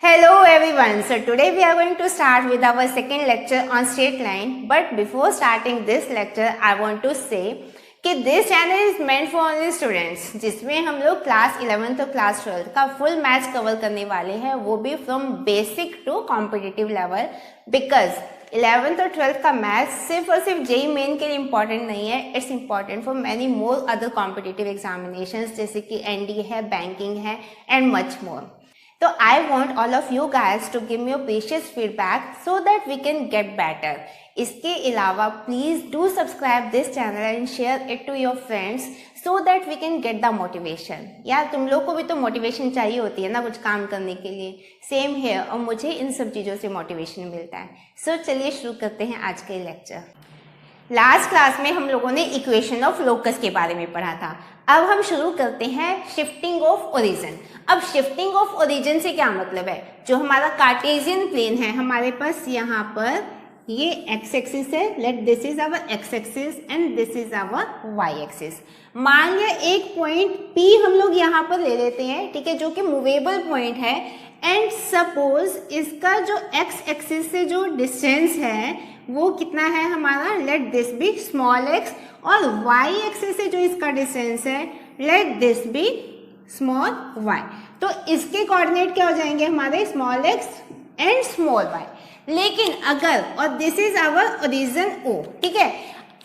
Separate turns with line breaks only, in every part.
Hello everyone. So today we are going to start with our second lecture on straight line. But before starting this lecture, I want to say कि this channel is meant for only students, जिसमें हम लोग class 11th और class 12th का full maths cover करने वाले हैं, वो भी from basic to competitive level. Because 11th और 12th का मैथ्स सिर्फ और सिर्फ जेई मेन के लिए इम्पॉर्टेंट नहीं है, it's important for many more other competitive examinations, जैसे कि एनडी है, बैंकिंग है and much more. So I want all of you guys to give me your precious feedback so that we can get better. इसके अलावा please do subscribe this channel and share it to your friends so that we can get the motivation. यार तुम लोग को भी तो motivation चाहिए होती है ना कुछ काम करने के लिए, सेम है, और मुझे इन सब चीज़ों से मोटिवेशन मिलता है। सो चलिए शुरू करते हैं आज के लेक्चर। लास्ट क्लास में हम लोगों ने इक्वेशन ऑफ लोकस के बारे में पढ़ा था। अब हम शुरू करते हैं शिफ्टिंग ऑफ ओरिजिन। अब शिफ्टिंग ऑफ ओरिजिन से क्या मतलब है? जो हमारा कार्टेशियन प्लेन है, हमारे पास यहाँ पर ये एक्स एक्सिस है, let this is our x axis and this is our y axis. मान लिया एक पॉइंट पी हम लोग यहाँ पर ले लेते हैं, ठीक है, जो कि मूवेबल पॉइंट है। एंड सपोज इसका जो एक्स एक्सिस से जो डिस्टेंस है वो कितना है हमारा, let this be small x, और वाई एक्सिस से जो इसका डिस्टेंस है let this be small y. तो इसके कोऑर्डिनेट क्या हो जाएंगे हमारे, small x and small y. लेकिन अगर, और this is our origin O, ठीक है,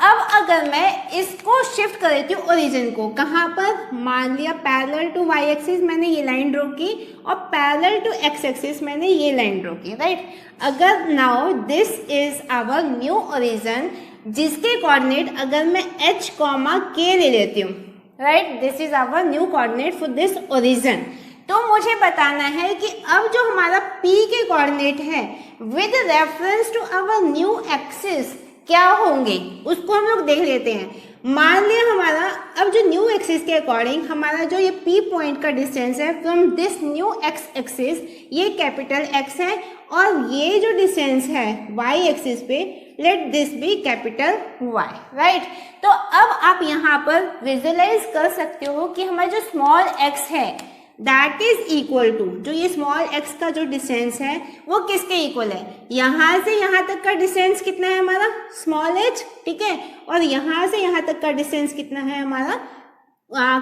अब अगर मैं इसको शिफ्ट कर देती हूँ ओरिजिन को, कहाँ पर, मान लिया पैरेलल टू वाई एक्सिस मैंने ये लाइन ड्रॉ की और पैरेलल टू एक्स एक्सिस मैंने ये लाइन ड्रॉ की, राइट। अगर now this is our new origin, जिसके कोऑर्डिनेट अगर मैं h, k ले लेती हूँ, right, this is our new coordinate for this origin. तो मुझे बताना है कि अब जो हमारा p के कोऑर्डिनेट है with reference to our new axis क्या होंगे, उसको हम लोग देख लेते हैं। मान लिया हमारा अब जो न्यू एक्सिस के अकॉर्डिंग हमारा जो ये P पॉइंट का डिस्टेंस है from this new x axis, ये कैपिटल X है, और ये जो डिस्टेंस है Y एक्सिस पे let this be capital Y, right. तो अब आप यहाँ पर विजुअलाइज कर सकते हो कि हमारा जो स्मॉल x है दैट इज इक्वल टू, जो ये स्मॉल x का जो डिस्टेंस है वो किसके इक्वल है, यहाँ से यहाँ तक का डिस्टेंस कितना है हमारा, स्मॉल h, ठीक है, और यहाँ से यहाँ तक का डिस्टेंस कितना है हमारा,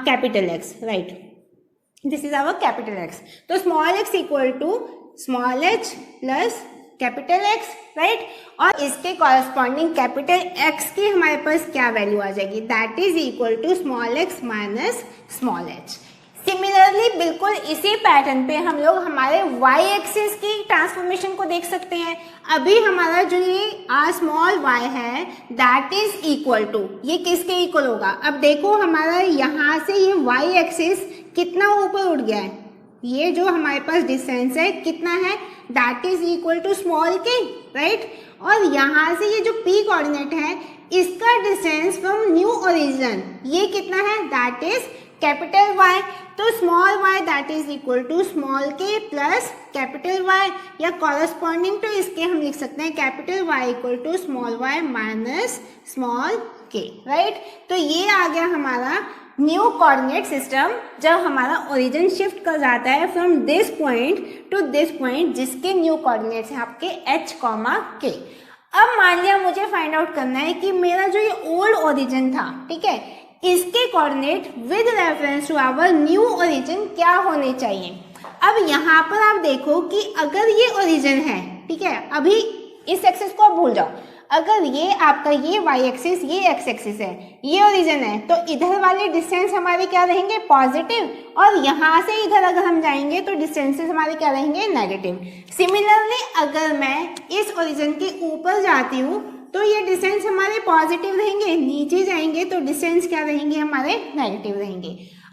capital X, right. This is our capital X। तो small x equal to small h plus capital X, right, और इसके कॉरस्पॉन्डिंग कैपिटल X की हमारे पास क्या वैल्यू आ जाएगी, that is equal to small x minus small h। Similarly बिल्कुल इसी पैटर्न पे हम लोग हमारे y एक्सिस की ट्रांसफॉर्मेशन को देख सकते हैं। अभी हमारा जो ये स्मॉल y है दैट इज इक्वल टू, ये किसके इक्वल होगा, अब देखो हमारा यहाँ से ये y एक्सिस कितना ऊपर उठ गया है, ये जो हमारे पास डिस्टेंस है कितना है, that is equal to small k, right. और यहाँ से ये जो p कोऑर्डिनेट है इसका डिस्टेंस फ्रॉम न्यू ओरिजिन ये कितना है, दैट इज कैपिटल Y। तो small y that is equal to small k plus capital Y, या कॉरस्पॉन्डिंग टू इसके हम लिख सकते हैं capital Y equal to small y minus small k, right. तो ये आ गया हमारा न्यू कोऑर्डिनेट सिस्टम जब हमारा ओरिजिन शिफ्ट कर जाता है from this point two this point, जिसके न्यू कोऑर्डिनेट्स हैं आपके h, k। अब मान लिया मुझे फाइंड आउट करना है कि मेरा जो ये ओल्ड ओरिजिन था, ठीक है, इसके coordinate with reference to our new origin क्या होने चाहिए। अब यहाँ पर आप देखो कि अगर ये ओरिजिन है, ठीक है, अभी इस एक्सिस को आप भूल जाओ, अगर ये आपका ये y एक्सिस ये x एक्सिस है, ये ओरिजिन है, तो इधर वाले डिस्टेंस हमारे क्या रहेंगे, पॉजिटिव, और यहाँ से इधर अगर हम जाएंगे तो डिस्टेंसेस हमारे क्या रहेंगे, नेगेटिव। सिमिलरली अगर मैं इस ओरिजिन के ऊपर जाती हूँ तो ये डिस्टेंस हमारे पॉजिटिव रहेंगे, नीचे जाएंगे तो डिस्टेंस क्या रहेंगे हमारे, नेगेटिव रहेंगे।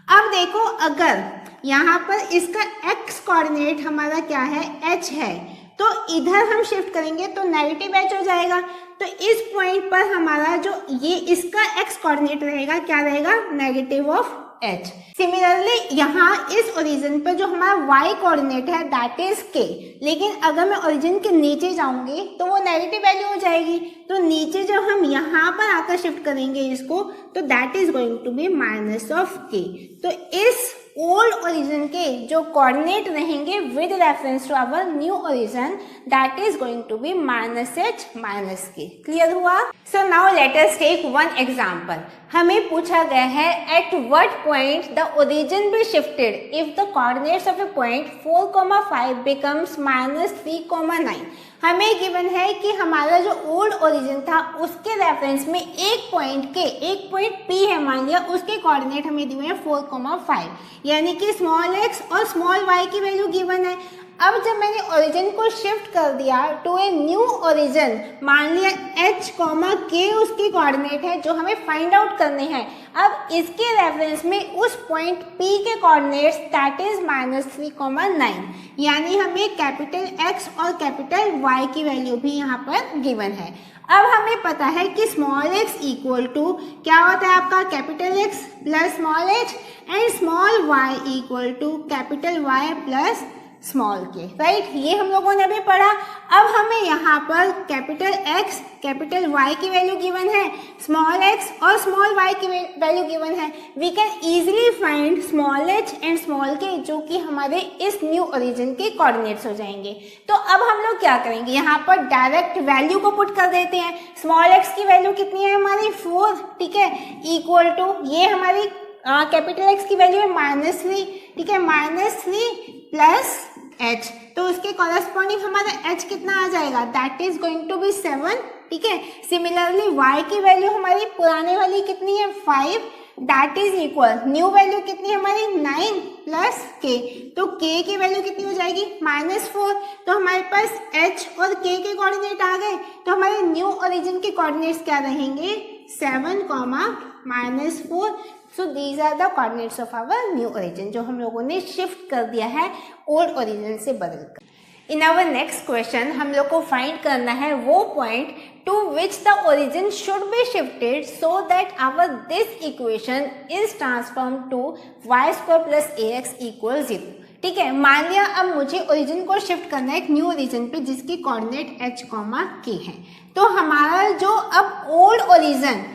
अब देखो अगर यहाँ पर इसका x कोऑर्डिनेट हमारा क्या है, h है, तो इधर हम शिफ्ट करेंगे तो नेगेटिव h हो जाएगा। तो इस पॉइंट पर हमारा जो ये इसका x कोऑर्डिनेट रहेगा क्या रहेगा, नेगेटिव ऑफ h। सिमिलरली यहाँ इस ओरिजिन पर जो हमारा y कोऑर्डिनेट है दैट इज k, लेकिन अगर मैं ओरिजिन के नीचे जाऊंगी तो वो नेगेटिव वैल्यू हो जाएगी। तो नीचे जब हम यहाँ पर आकर शिफ्ट करेंगे इसको तो that is going to be minus of k। तो इस ओल्ड ओरिजिन के जो कोऑर्डिनेट रहेंगे with reference to our new origin, that is going to be -h -k। Clear हुआ? So now let us take one example. हमें पूछा गया है at what point the origin be shifted if the coordinates of a point 4,5 becomes -3,9। हमें given है कि हमारा जो ओल्ड ओरिजिन था उसके रेफरेंस में एक पॉइंट P है मान लिया, उसके कोऑर्डिनेट हमें दिए हैं 4,5, यानी कि स्मॉल x और स्मॉल y की वैल्यू गिवन है। अब जब मैंने ओरिजिन को शिफ्ट कर दिया टू ए न्यू ओरिजिन, मान लिया h, k उसके कोऑर्डिनेट है जो हमें फाइंड आउट करने हैं। अब इसके रेफरेंस में उस पॉइंट P के कोऑर्डिनेट्स दैट इज -3,9, यानी हमें कैपिटल X और कैपिटल Y की वैल्यू भी यहाँ पर गिवन है। अब हमें पता है कि स्मॉल x इक्वल टू क्या होता है आपका capital X plus small h and small y equal to capital Y plus small k, right? ये हम लोगों ने अभी पढ़ा। अब हमें यहाँ पर कैपिटल X कैपिटल Y की वैल्यू गिवन है, स्मॉल x और स्मॉल y की वैल्यू गिवन है। We can easily find small h and small k जो कि हमारे इस न्यू ओरिजिन के कोऑर्डिनेट्स हो जाएंगे। तो अब हम लोग क्या करेंगे, यहाँ पर डायरेक्ट वैल्यू को पुट कर देते हैं। स्मॉल x की वैल्यू कितनी है हमारी 4, ठीक है, इक्वल टू ये हमारी कैपिटल X की वैल्यू है -3, ठीक है, -3 प्लस h, तो उसके कॉरेस्पॉन्डिंग हमारा h कितना आ जाएगा, that is going to be 7, ठीक है। सिमिलरली y की वैल्यू हमारी पुराने वाली कितनी है 5, that is equal new value कितनी है हमारी 9 प्लस k, तो k की वैल्यू कितनी हो जाएगी -4। तो हमारे पास h और k के कोऑर्डिनेट आ गए, तो हमारे न्यू ओरिजिन के कोऑर्डिनेट्स क्या रहेंगे 7, -4। So these are the coordinates of our new origin जो हम लोगों ने शिफ्ट कर दिया है ओल्ड ओरिजिन से बदलकर। इन आवर नेक्स्ट क्वेश्चन हम लोग को फाइंड करना है वो point to which the origin should be shifted so that our this equation is transform to y² plus ax equal 0। ठीक है, मान लिया अब मुझे ओरिजिन को शिफ्ट करना है एक न्यू ओरिजिन पे जिसकी कोऑर्डिनेट h, k है। तो हमारा जो अब ओल्ड ओरिजिन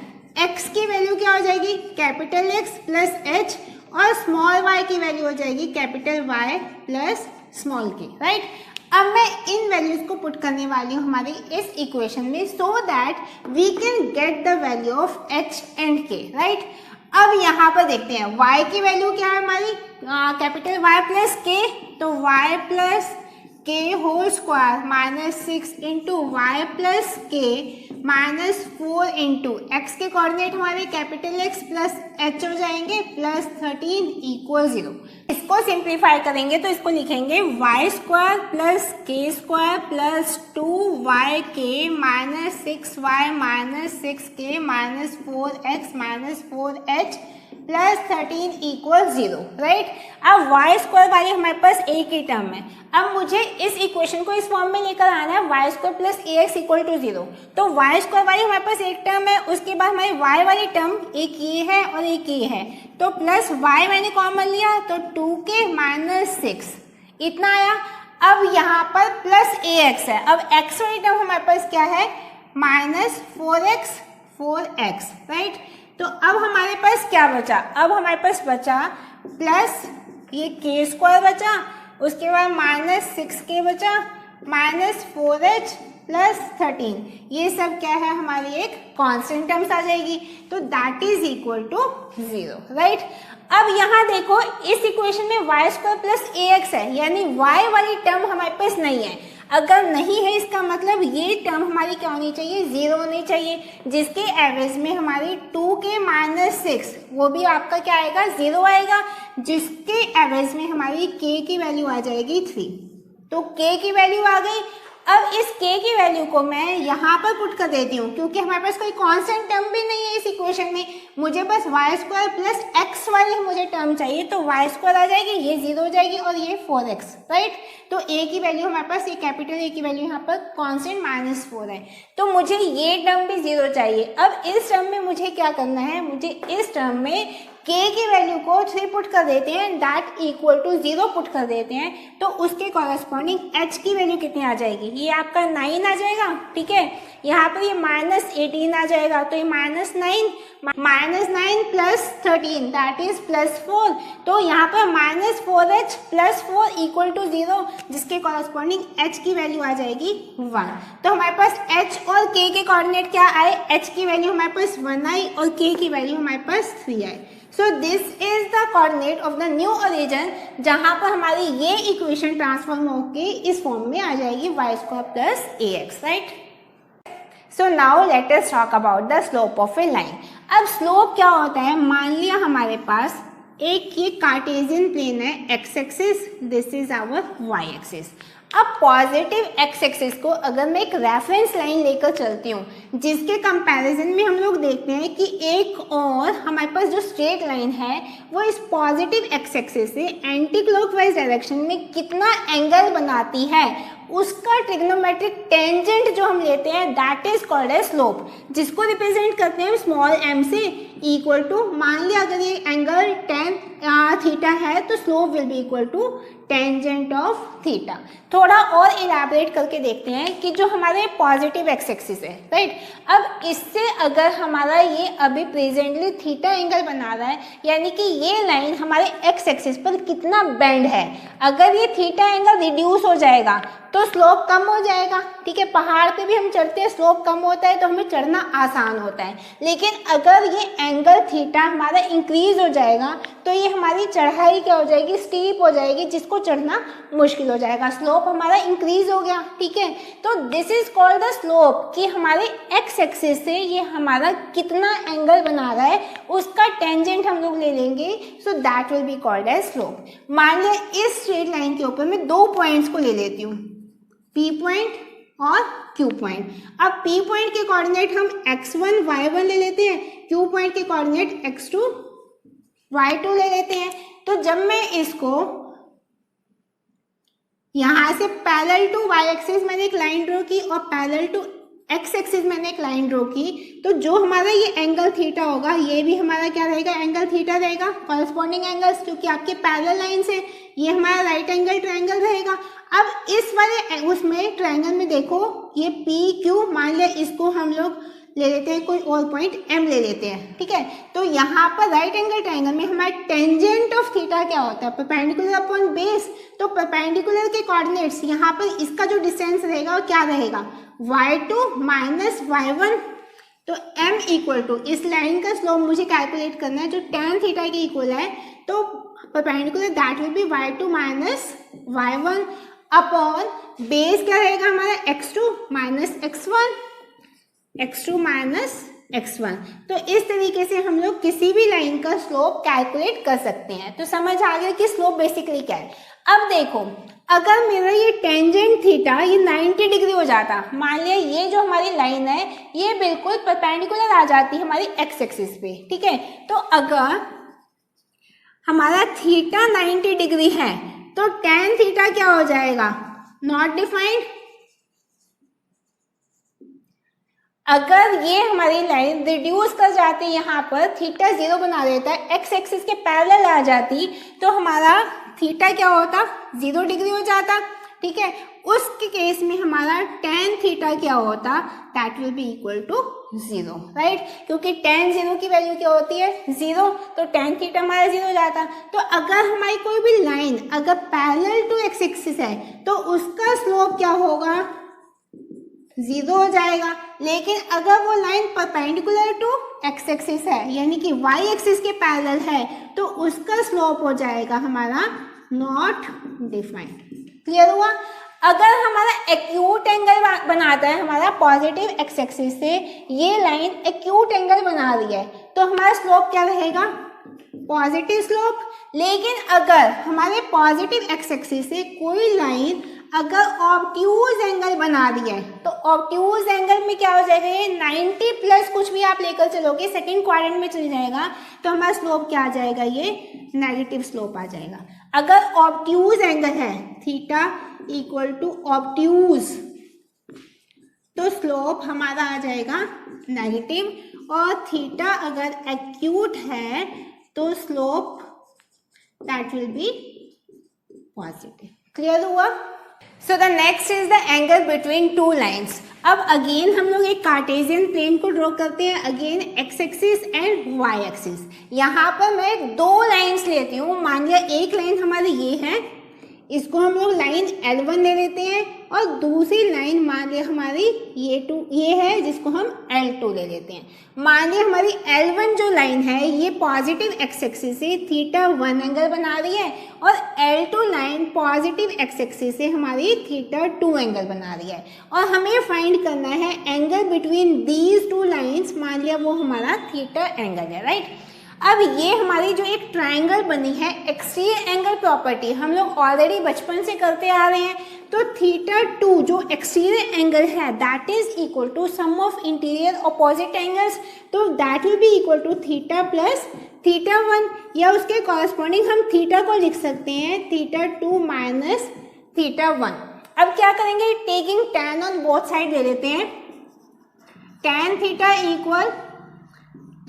x की वैल्यू क्या हो जाएगी कैपिटल X प्लस h और स्मॉल y की वैल्यू हो जाएगी capital Y plus small k, राइट। अब मैं इन वैल्यूज को पुट करने वाली हूँ हमारी इस इक्वेशन में so that we can get the value of h and k, राइट। अब यहाँ पर देखते हैं y की वैल्यू क्या है हमारी कैपिटल Y प्लस k, तो y plus k whole square -6 into y plus k -4 into x के कोऑर्डिनेट हमारे कैपिटल X प्लस h हो जाएंगे प्लस 13 इक्वल 0। इसको सिंप्लीफाई करेंगे तो इसको लिखेंगे y square plus k square plus 2yk -6y -6k -4x -4h plus 13 equal 0, right. अब y स्क्वायर वाली हमारे पास एक ही टर्म है। अब मुझे इस इक्वेशन को इस फॉर्म में लेकर आना है y square plus ax equal to 0। तो y स्क्वायर वाली हमारे पास एक टर्म है, उसके बाद हमारी y वाली टर्म एक ये है और एक ये है, तो प्लस y मैंने कॉमन लिया तो 2k -6 इतना आया। अब यहाँ पर प्लस ax है, अब x वाली टर्म हमारे पास क्या है -4x, राइट। तो अब हमारे पास क्या बचा, अब हमारे पास बचा प्लस ये k स्क्वायर बचा, उसके बाद -6k बचा -4h प्लस 13, ये सब क्या है हमारी एक कांस्टेंट टर्म्स आ जाएगी, तो that is equal to 0, right. अब यहाँ देखो इस इक्वेशन में y स्क्वायर प्लस ax है, यानी y वाली टर्म हमारे पास नहीं है। अगर नहीं है इसका मतलब ये टर्म हमारी क्या होनी चाहिए 0 होनी चाहिए, जिसके एवरेज में हमारी 2k -6 वो भी आपका क्या आएगा 0 आएगा, जिसके एवरेज में हमारी k की वैल्यू आ जाएगी 3। तो k की वैल्यू आ गई। अब इस k की वैल्यू को मैं यहाँ पर पुट कर देती हूँ क्योंकि हमारे पास कोई कांस्टेंट टर्म भी नहीं है इस इक्वेशन में, मुझे बस y स्क्वायर प्लस x वाली मुझे टर्म चाहिए, तो y स्क्वायर आ जाएगी, ये 0 हो जाएगी और ये 4x, राइट। तो a की वैल्यू हमारे पास ये कैपिटल A की वैल्यू यहाँ पर कांस्टेंट -4 है, तो मुझे ये टर्म भी 0 चाहिए। अब इस टर्म में मुझे क्या करना है, मुझे इस टर्म में k की वैल्यू को 3 पुट कर देते हैं, दैट इक्वल टू 0 पुट कर देते हैं, तो उसके कॉरेस्पॉन्डिंग h की वैल्यू कितनी आ जाएगी, ये आपका 9 आ जाएगा, ठीक है। यहाँ पर ये -18 आ जाएगा, तो ये -9 -9 + 13 दैट इज +4। तो यहाँ पर -4h + 4 = 0, जिसके कॉरस्पॉन्डिंग h की वैल्यू आ जाएगी 1। तो हमारे पास h और k के कोऑर्डिनेट क्या आए, h की वैल्यू हमारे पास 1 आई और k की वैल्यू हमारे पास 3 आई। So this is the coordinate of the new origin, जहाँ पर हमारी ये इक्वेशन ट्रांसफॉर्म होके इस फॉर्म में आ जाएगी y² + ax, right. So now let us talk about the slope of a line. अब स्लोप क्या होता है, मान लिया हमारे पास एक ये कार्टेशियन प्लेन है x axis, this is our y axis. अब पॉजिटिव x एक्सिस को अगर मैं एक रेफरेंस लाइन लेकर चलती हूँ, जिसके कंपैरिजन में हम लोग देखते हैं कि एक और हमारे पास जो स्ट्रेट लाइन है वो इस पॉजिटिव x एक्सिस से एंटी क्लॉकवाइज डायरेक्शन में कितना एंगल बनाती है, उसका ट्रिग्नोमेट्रिक टेंजेंट जो हम लेते हैं that is called as slope, जिसको रिप्रेजेंट करते हैं स्मॉल m से इक्वल टू, मान लिया अगर ये एंगल tan थीटा है तो slope will be equal to tangent of theta. थोड़ा और इलैबोरेट करके देखते हैं कि जो हमारे पॉजिटिव एक्स एक्सिस है, राइट। अब इससे अगर हमारा ये अभी प्रेजेंटली थीटा एंगल बना रहा है, यानी कि ये लाइन हमारे एक्स एक्सिस पर कितना बेंड है, अगर ये थीटा एंगल रिड्यूस हो जाएगा तो स्लोप कम हो जाएगा, ठीक है। पहाड़ पे भी हम चढ़ते हैं, स्लोप कम होता है तो हमें चढ़ना आसान होता है, लेकिन अगर ये एंगल थीटा हमारा इंक्रीज हो जाएगा तो ये हमारी चढ़ाई क्या हो जाएगी, स्टीप हो जाएगी, जिसको चढ़ना मुश्किल हो जाएगा। स्लोप हमारा इंक्रीज हो गया, ठीक है। तो this is called the slope, कि हमारे एक्स एक्सिस से ये हमारा कितना एंगल बना रहा है उसका टेंजेंट हम लोग ले लेंगे, so that will be called as slope. मान लिया इस स्ट्रेट लाइन के ऊपर मैं दो पॉइंट्स को ले लेती हूँ, P पॉइंट और Q पॉइंट। अब P पॉइंट के कोऑर्डिनेट हम x1 y1 ले लेते हैं, Q पॉइंट के कोऑर्डिनेट x2 y2 ले लेते हैं। तो जब मैं इसको यहां से पैरेलल टू y एक्सिस मैंने एक लाइन ड्रॉ की और पैरेलल टू x एक्सिस मैंने एक लाइन ड्रॉ की, तो जो हमारा ये एंगल थीटा होगा ये भी हमारा क्या रहेगा, एंगल थीटा रहेगा, कॉरस्पॉन्डिंग एंगल्स, क्योंकि आपके पैरेलल लाइन से ये हमारा राइट एंगल ट्रायंगल रहेगा। अब इस वाले उसमें ट्रायंगल में देखो ये पी क्यू, मान लिया इसको हम लोग ले लेते हैं, कोई और पॉइंट m ले लेते हैं, ठीक है। तो यहाँ पर राइट एंगल ट्रायंगल में हमारा टेंजेंट ऑफ थीटा क्या होता है, परपेंडिकुलर अपॉन बेस। तो परपेंडिकुलर के कोऑर्डिनेट्स यहाँ पर इसका जो डिस्टेंस रहेगा वो क्या रहेगा, y2 माइनस y1। तो m इक्वल टू इस लाइन का स्लोप मुझे कैलकुलेट करना है जो tan थीटा के इक्वल है, तो perpendicular that will B y2 minus y1 upon base क्या रहेगा हमारा x2 minus x1, x2 minus x1। तो इस तरीके से हम लोग किसी भी लाइन का स्लोप कैलकुलेट कर सकते हैं। तो समझ आ गया कि स्लोप बेसिकली क्या है। अब देखो अगर मेरा ये टेंजेंट थीटा ये 90 डिग्री हो जाता, मान लिया ये जो हमारी लाइन है ये बिल्कुल परपेंडिकुलर आ जाती है हमारी एक्स एक्सिस पे, ठीक है। तो अगर हमारा थीटा 90 डिग्री है तो tan थीटा क्या हो जाएगा, नॉट डिफाइंड। अगर ये हमारी लाइन रिड्यूस कर जाती है, यहाँ पर थीटा 0 बना देता है, एक्स एक्सिस के पैरेलल आ जाती, तो हमारा थीटा क्या होता, 0 डिग्री हो जाता, ठीक है। उसके केस में हमारा tan थीटा क्या होता, that will be equal to 0, right, क्योंकि tan 0 की वैल्यू क्या होती है 0, तो tan थीटा हमारा 0 हो जाता। तो अगर हमारी कोई भी लाइन अगर पैरेलल टू एक्स एक्सिस है तो उसका स्लोप क्या होगा, 0 हो जाएगा। लेकिन अगर वो line perpendicular to x axis है यानी कि वाई एक्सिस के पैरेलल है तो उसका स्लोप हो जाएगा हमारा नॉट डिफाइंड। क्लियर हुआ। अगर हमारा एक्यूट एंगल बनाता है हमारा पॉजिटिव एक्स एक्सिस से, ये लाइन एक्यूट एंगल बना रही है तो हमारा स्लोप क्या रहेगा, पॉजिटिव स्लोप। लेकिन अगर हमारे पॉजिटिव एक्स एक्सिस से कोई लाइन अगर ऑब्ट्यूज एंगल बना रही है तो ऑब्ट्यूज एंगल में क्या हो जाएगा, ये 90 प्लस कुछ भी आप लेकर चलोगे सेकंड क्वाड्रेंट में चल जाएगा, तो हमारा स्लोप क्या आ जाएगा, ये नेगेटिव स्लोप आ जाएगा। अगर ऑब्ट्यूज एंगल है थीटा इक्वल टू ऑब्ट्यूज, तो स्लोप हमारा आ जाएगा नेगेटिव, और थीटा अगर एक्यूट है तो slope that will be positive. Clear हुआ। So the next is the angle between two lines. अब अगेन हम लोग एक कार्टेशियन प्लेन को ड्रॉ करते हैं, again x axis and y axis. यहाँ पर मैं दो लाइन्स लेती हूँ। मान लिया एक लाइन हमारी ये है, इसको हम लोग लाइन L1 ले लेते हैं, और दूसरी लाइन मान लिया हमारी ये है जिसको हम L2 ले लेते हैं। मान लिया हमारी L1 जो लाइन है ये पॉजिटिव एक्स एक्सिस से θ1 एंगल बना रही है, और L2 line positive x axis से हमारी θ2 एंगल बना रही है, और हमें फाइंड करना है angle between these two lines. मान लिया वो हमारा θ एंगल है, राइट। अब ये हमारी जो एक ट्रायंगल बनी है, एक्सटीरियर एंगल प्रॉपर्टी हम लोग ऑलरेडी बचपन से करते आ रहे हैं। तो θ2 जो एक्सटीरियर एंगल है that is equal to sum of interior opposite angles, तो that will be equal to θ plus θ1, या उसके कॉरस्पॉन्डिंग हम θ को लिख सकते हैं θ2 माइनस θ1। अब क्या करेंगे, taking tan on both side ले लेते हैं। tan θ equal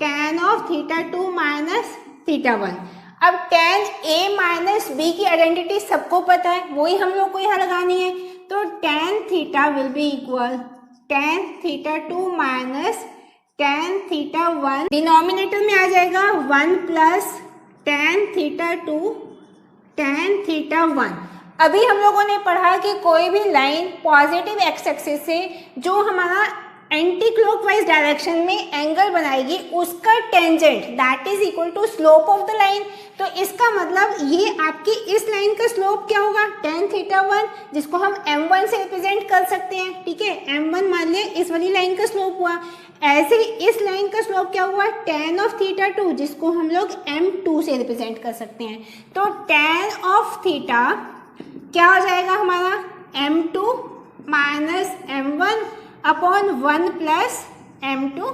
tan of θ2 minus θ1। अब tan a माइनस b की आइडेंटिटी सबको पता है, वही हम लोग को यहाँ लगानी है। तो tan θ will be equal tan θ2 minus tan θ1, denominator में आ जाएगा 1 प्लस tan θ2 tan θ1। अभी हम लोगों ने पढ़ा कि कोई भी लाइन पॉजिटिव एक्स एक्सिस से जो हमारा एंटी क्लॉकवाइज डायरेक्शन में एंगल बनाएगी उसका tangent that is equal to slope of the line. तो इसका मतलब ये आपकी इस लाइन का स्लोप क्या होगा, tan θ1, जिसको हम m1 से रिप्रेजेंट कर सकते हैं, ठीक है। m1 मान लिया इस वाली लाइन का स्लोप हुआ, ऐसे ही इस लाइन का स्लोप क्या हुआ, tan ऑफ θ2, जिसको हम लोग m2 से रिप्रेजेंट कर सकते हैं। तो tan ऑफ θ क्या हो जाएगा हमारा, m2 minus m1 upon 1 plus m2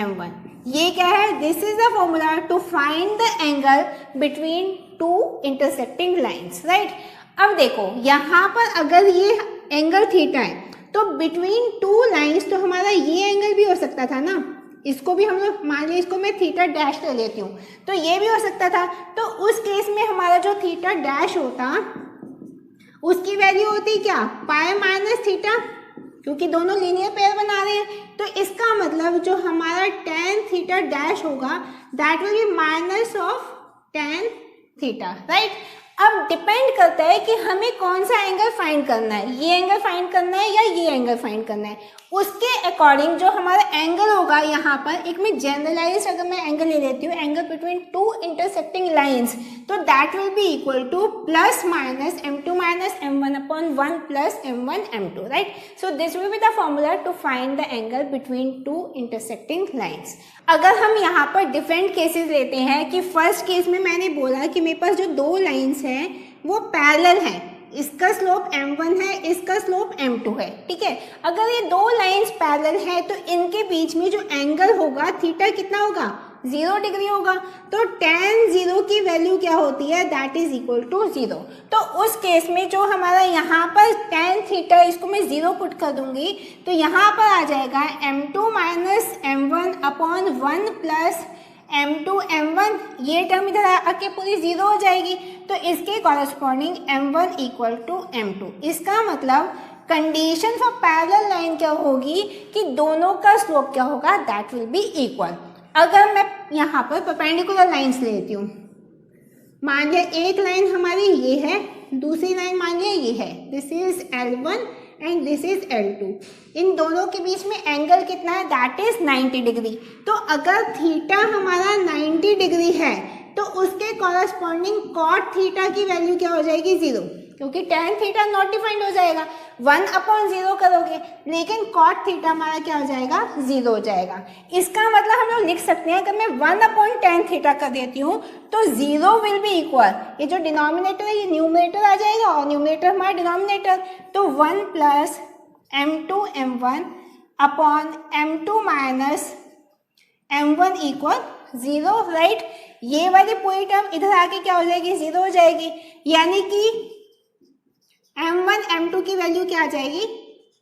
m1। ये क्या है, this is the formula to find the angle between two intersecting lines, right. अब देखो यहाँ पर अगर ये एंगल थीटा है तो बिटवीन टू लाइंस तो हमारा ये एंगल भी हो सकता था ना, इसको भी हम लोग मान लीजिए इसको मैं थीटा डैश ले लेती हूँ, तो ये भी हो सकता था। तो उस केस में हमारा जो थीटा डैश होता उसकी वैल्यू होती क्या, पाई माइनस थीटा, क्योंकि दोनों लीनियर पेयर बना रहे हैं। तो इसका मतलब जो हमारा tan θ डैश होगा that will be minus of tan θ, right. अब डिपेंड करता है कि हमें कौन सा एंगल फाइंड करना है, ये एंगल फाइंड करना है या ये एंगल फाइंड करना है। उसके अकॉर्डिंग जो हमारा एंगल होगा यहाँ पर, एक में जनरलाइज अगर मैं एंगल ले लेती हूँ, angle between two intersecting lines, तो that will be equal to plus minus m2 minus m1 upon 1 plus m1 m2, right. So this will be the formula to find the angle between two intersecting lines. अगर हम यहाँ पर different cases लेते हैं कि first case में मैंने बोला कि मेरे पास जो दो लाइंस हैं वो पैरेलल हैं, इसका स्लोप m1 है, इसका स्लोप m2 है, ठीक है। अगर ये दो लाइंस पैरेलल है तो इनके बीच में जो एंगल होगा थीटा कितना होगा, 0 डिग्री होगा। तो tan 0 की वैल्यू क्या होती है, दैट इज इक्वल टू 0। तो उस केस में जो हमारा यहाँ पर tan थीटा, इसको मैं 0 पुट कर दूंगी, तो यहाँ पर आ जाएगा m2 minus m1 upon 1 plus m2 m1, ये टर्म इधर आके पूरी 0 हो जाएगी। तो इसके corresponding m1 equal to m2। इसका मतलब कंडीशन फॉर पैरेलल लाइन क्या होगी कि दोनों का स्लोप क्या होगा, दैट विल बी इक्वल। अगर मैं यहाँ पर परपेंडिकुलर लाइंस लेती हूँ, मान लिया एक लाइन हमारी ये है, दूसरी लाइन मान लिया ये है, this is L1 and this is L2। इन दोनों के बीच में एंगल कितना है, दैट इज 90 डिग्री। तो अगर थीटा हमारा 90 डिग्री है तो उसके कॉरस्पॉन्डिंग कॉट थीटा की वैल्यू क्या हो जाएगी, 0, क्योंकि tan थीटा नॉट डिफाइंड हो जाएगा, 1 अपॉन 0 करोगे, लेकिन कॉट थीटा हमारा क्या हो जाएगा, 0 हो जाएगा। इसका मतलब हम लोग लिख सकते हैं, अगर मैं 1 अपॉन tan थीटा कर देती हूँ तो 0 विल बी इक्वल, ये जो डिनोमिनेटर है ये न्यूमरेटर आ जाएगा और न्यूमरेटर हमारा डिनोमिनेटर, तो 1 plus m2 m1 upon m2 minus m1 equal 0, right. ये वाली पूरी टर्म इधर आके क्या हो जाएगी, 0 हो जाएगी, यानी कि m1 m2 की वैल्यू क्या आ जाएगी,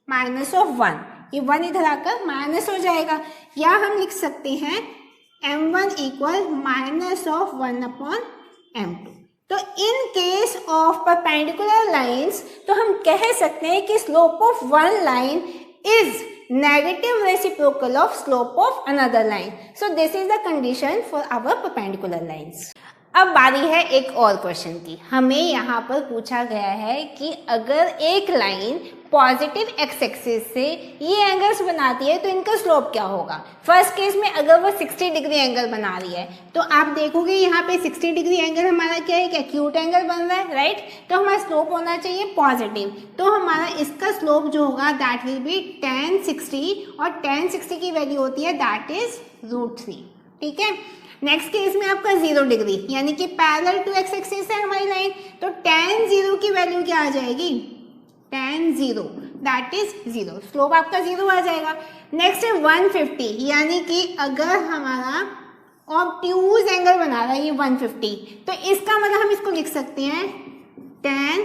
माइनस ऑफ 1, ये 1 इधर आकर माइनस हो जाएगा, या हम लिख सकते हैं m1 equal minus of 1 upon m2। तो in case of perpendicular lines तो हम कह सकते हैं कि slope of one line is negative reciprocal of slope of another line. So this is the condition for our perpendicular lines. अब बारी है एक और क्वेश्चन की। हमें यहाँ पर पूछा गया है कि अगर एक लाइन पॉजिटिव एक्स एक्सिस से ये एंगल्स बनाती है तो इनका स्लोप क्या होगा। फर्स्ट केस में अगर वो 60 डिग्री एंगल बना रही है तो आप देखोगे यहाँ पे 60 डिग्री एंगल हमारा क्या है, एक एक्यूट एंगल बन रहा है, राइट। तो हमारा स्लोप होना चाहिए पॉजिटिव, तो हमारा इसका स्लोप जो होगा दैट विल बी tan 60, और tan 60 की वैल्यू होती है दैट इज √3, ठीक है। नेक्स्ट केस में आपका 0 डिग्री यानी कि पैरेलल टू एक्स एक्सिस है हमारी लाइन, तो tan 0 की वैल्यू क्या आ जाएगी, tan 0 दैट इज 0, स्लोप आपका 0 आ जाएगा। नेक्स्ट है 150 यानी कि अगर हमारा ऑब्ट्यूज एंगल बना रहा है ये 150, तो इसका मतलब हम इसको लिख सकते हैं tan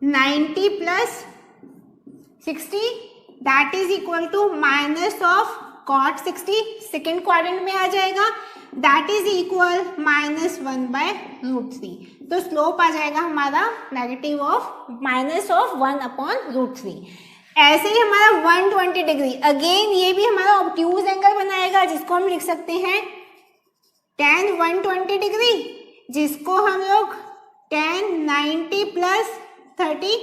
90 plus 60 that is equal to minus of cot 60, second quadrant में आ जाएगा, दैट इज इक्वल -1/√3। तो स्लोप आ जाएगा हमारा नेगेटिव ऑफ -1/√3। ऐसे ही हमारा 120 डिग्री, अगेन ये भी हमारा ऑब्ट्यूज एंगल बनाएगा जिसको हम लिख सकते हैं tan 120 डिग्री, जिसको हम लोग tan 90 प्लस 30,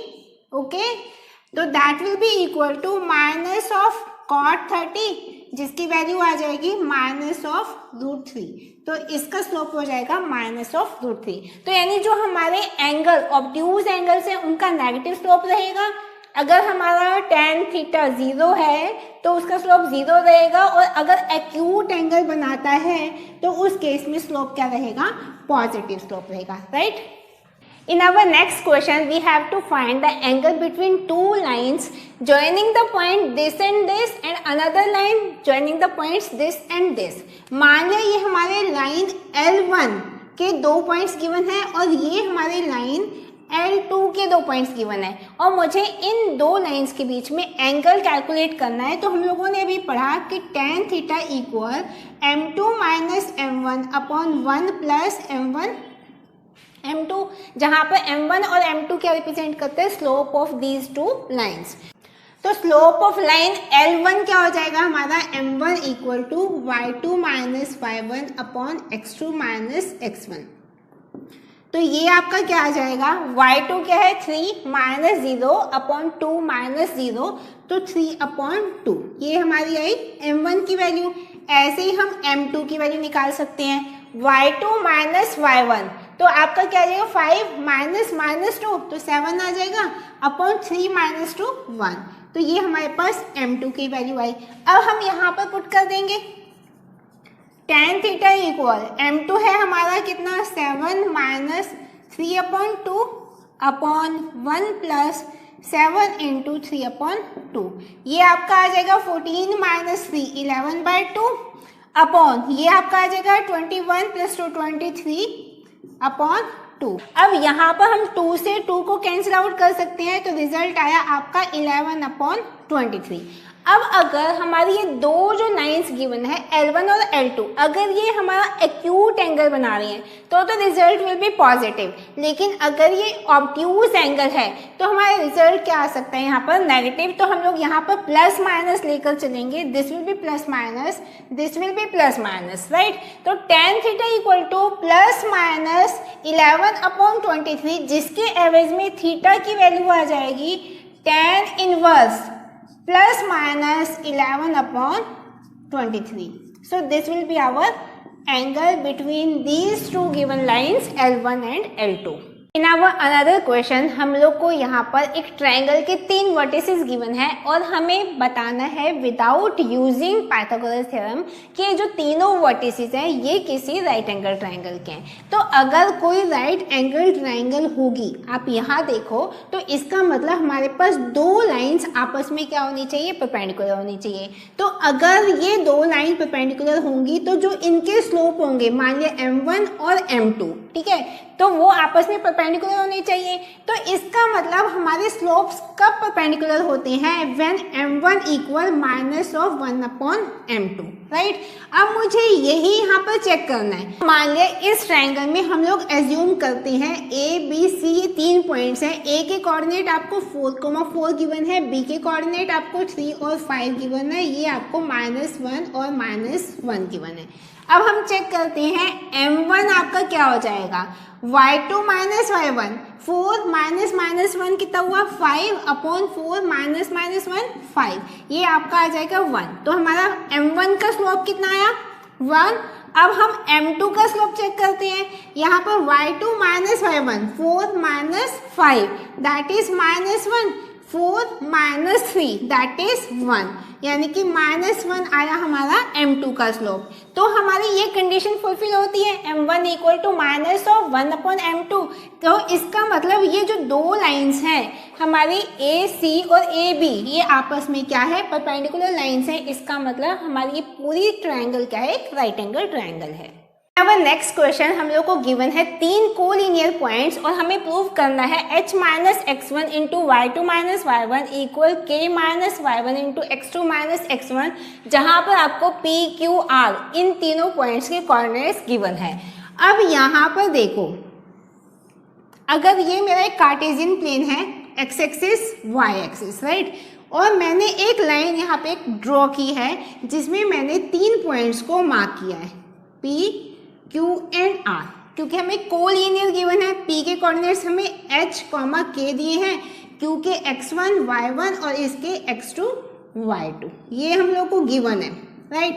ओके, तो that will be equal to minus of cot 30 जिसकी वैल्यू आ जाएगी -√3, तो इसका स्लोप हो जाएगा -√3। तो यानी जो हमारे एंगल ऑब्ट्यूज एंगल्स हैं उनका नेगेटिव स्लोप रहेगा। अगर हमारा tan थीटा 0 है तो उसका स्लोप 0 रहेगा, और अगर एक्यूट एंगल बनाता है तो उस केस में स्लोप क्या रहेगा, पॉजिटिव स्लोप रहेगा, right. In our next question, we have to find the angle between two lines joining the point this and this, and another line joining the points this and this. मान लिया ये हमारे line L1 के 2 points given है और ये हमारे line L2 के 2 पॉइंट्स गिवन है, और मुझे इन दो लाइंस के बीच में एंगल कैलकुलेट करना है। तो हम लोगों ने अभी पढ़ा कि tan theta equal m2 minus m1 upon 1 plus m2, जहां पर m1 और m2 क्या रिप्रेजेंट करते हैं, slope of these two lines. तो स्लोप ऑफ लाइन L1 क्या हो जाएगा हमारा, m1 equal to y2 minus y1 upon x2 minus x1। तो ये आपका क्या आ जाएगा, y2 क्या है 3 माइनस 0 अपॉन 2 माइनस 0, तो 3 अपॉन 2, ये हमारी आई m1 की वैल्यू। ऐसे ही हम m2 की वैल्यू निकाल सकते हैं, y2 माइनस y1, तो आपका क्या आ जाएगा 5 माइनस -2, तो 7 आ जाएगा अपॉन 3 माइनस 2 1, तो ये हमारे पास m2 की वैल्यू आई। अब हम यहाँ पर पुट कर देंगे tan थीटा इक्वल m2 है हमारा कितना 7 minus 3 upon 2 upon 1 plus 7 into 3 upon 2, ये आपका आ जाएगा 14 माइनस 3 11/2 अपॉन ये आपका आ जाएगा 21 प्लस 2 23 अपॉन 2। अब यहाँ पर हम 2 से 2 को कैंसिल आउट कर सकते हैं, तो रिजल्ट आया आपका 11 अपॉन 23। अब अगर हमारी ये दो जो लाइंस गिवन है L1 और L2, अगर ये हमारा एक्यूट एंगल बना रही हैं तो रिजल्ट विल बी पॉजिटिव, लेकिन अगर ये ऑब्ट्यूज एंगल है तो हमारा रिजल्ट क्या आ सकता है यहाँ पर, नेगेटिव। तो हम लोग यहाँ पर प्लस माइनस लेकर चलेंगे, this will B plus minus, this will B plus minus, right. तो tan theta equal to plus minus 11 upon 23, जिसके एवरेज में थीटा की वैल्यू आ जाएगी tan inverse plus minus 11 upon 23. So this will be our angle between these two given lines L1 and L2. In our another question, हम लोग को यहाँ पर एक ट्रायंगल के 3 वर्टिसेस गिवन है और हमें बताना है विदाउट यूजिंग पाइथागोरस थ्योरम कि जो तीनों वर्टिसेस हैं ये किसी राइट एंगल ट्रायंगल के हैं। तो अगर कोई राइट एंगल ट्रायंगल होगी, आप यहाँ देखो, तो इसका मतलब हमारे पास दो लाइंस आपस में क्या होनी चाहिए, परपेंडिकुलर होनी चाहिए। तो अगर ये दो लाइन परपेंडिकुलर होंगी तो जो इनके स्लोप होंगे, मान लिया m1 और m2, ठीक है, तो वो आपस में परपेंडिकुलर होनी चाहिए। तो इसका मतलब हमारे स्लोप्स कब परपेंडिकुलर होते हैं, when m1 equal minus of 1/m2, right. अब मुझे यही यहाँ पर चेक करना है। मान लिया इस ट्रायंगल में हम लोग एज्यूम करते हैं ए बी सी ये 3 पॉइंट्स हैं। ए के कोऑर्डिनेट आपको 4,4 गिवन है, बी के कोऑर्डिनेट आपको 3 और 5 गिवन है, ये आपको -1 और -1 गिवन है। अब हम चेक करते हैं m1 आपका क्या हो जाएगा, y2 माइनस y1, 4 माइनस -1 कितना हुआ 5/4 माइनस -1 5, ये आपका आ जाएगा 1। तो हमारा m1 का स्लोप कितना आया 1। अब हम m2 का स्लोप चेक करते हैं। यहाँ पर y2 minus y1, 4 minus 5 that is -1, 4 minus 3 that is 1, यानी कि -1 आया हमारा m2 का स्लोप। तो हमारी ये कंडीशन फुलफिल होती है m1 equal to minus of 1/m2। तो इसका मतलब ये जो दो लाइंस हैं हमारी ए सी और ए बी, ये आपस में क्या है, परपेंडिकुलर लाइंस हैं। इसका मतलब हमारी ये पूरी ट्रायंगल क्या है, एक राइट एंगल ट्रायंगल है। अब नेक्स्ट क्वेश्चन हम लोग को गिवन है 3 कोलिनियर पॉइंट्स और हमें प्रूव करना है h minus x1 into y2 minus y1 equal k minus y1 into x2 minus x1, जहाँ पर आपको p q r इन तीनों पॉइंट्स के कोऑर्डिनेट्स गिवन है। अब यहाँ पर देखो, अगर ये मेरा एक कार्टेशियन प्लेन है, x axis y axis, right, और मैंने एक लाइन यहाँ पे ड्रॉ की है जिसमें मैंने 3 पॉइंट्स को मार्क किया है p Q एंड R, क्योंकि हमें कोलिनियर गिवन है। P के कोऑर्डिनेट्स हमें h, k दिए हैं, Q के x1 y1 और इसके x2 y2, ये हम लोग को गिवन है, राइट।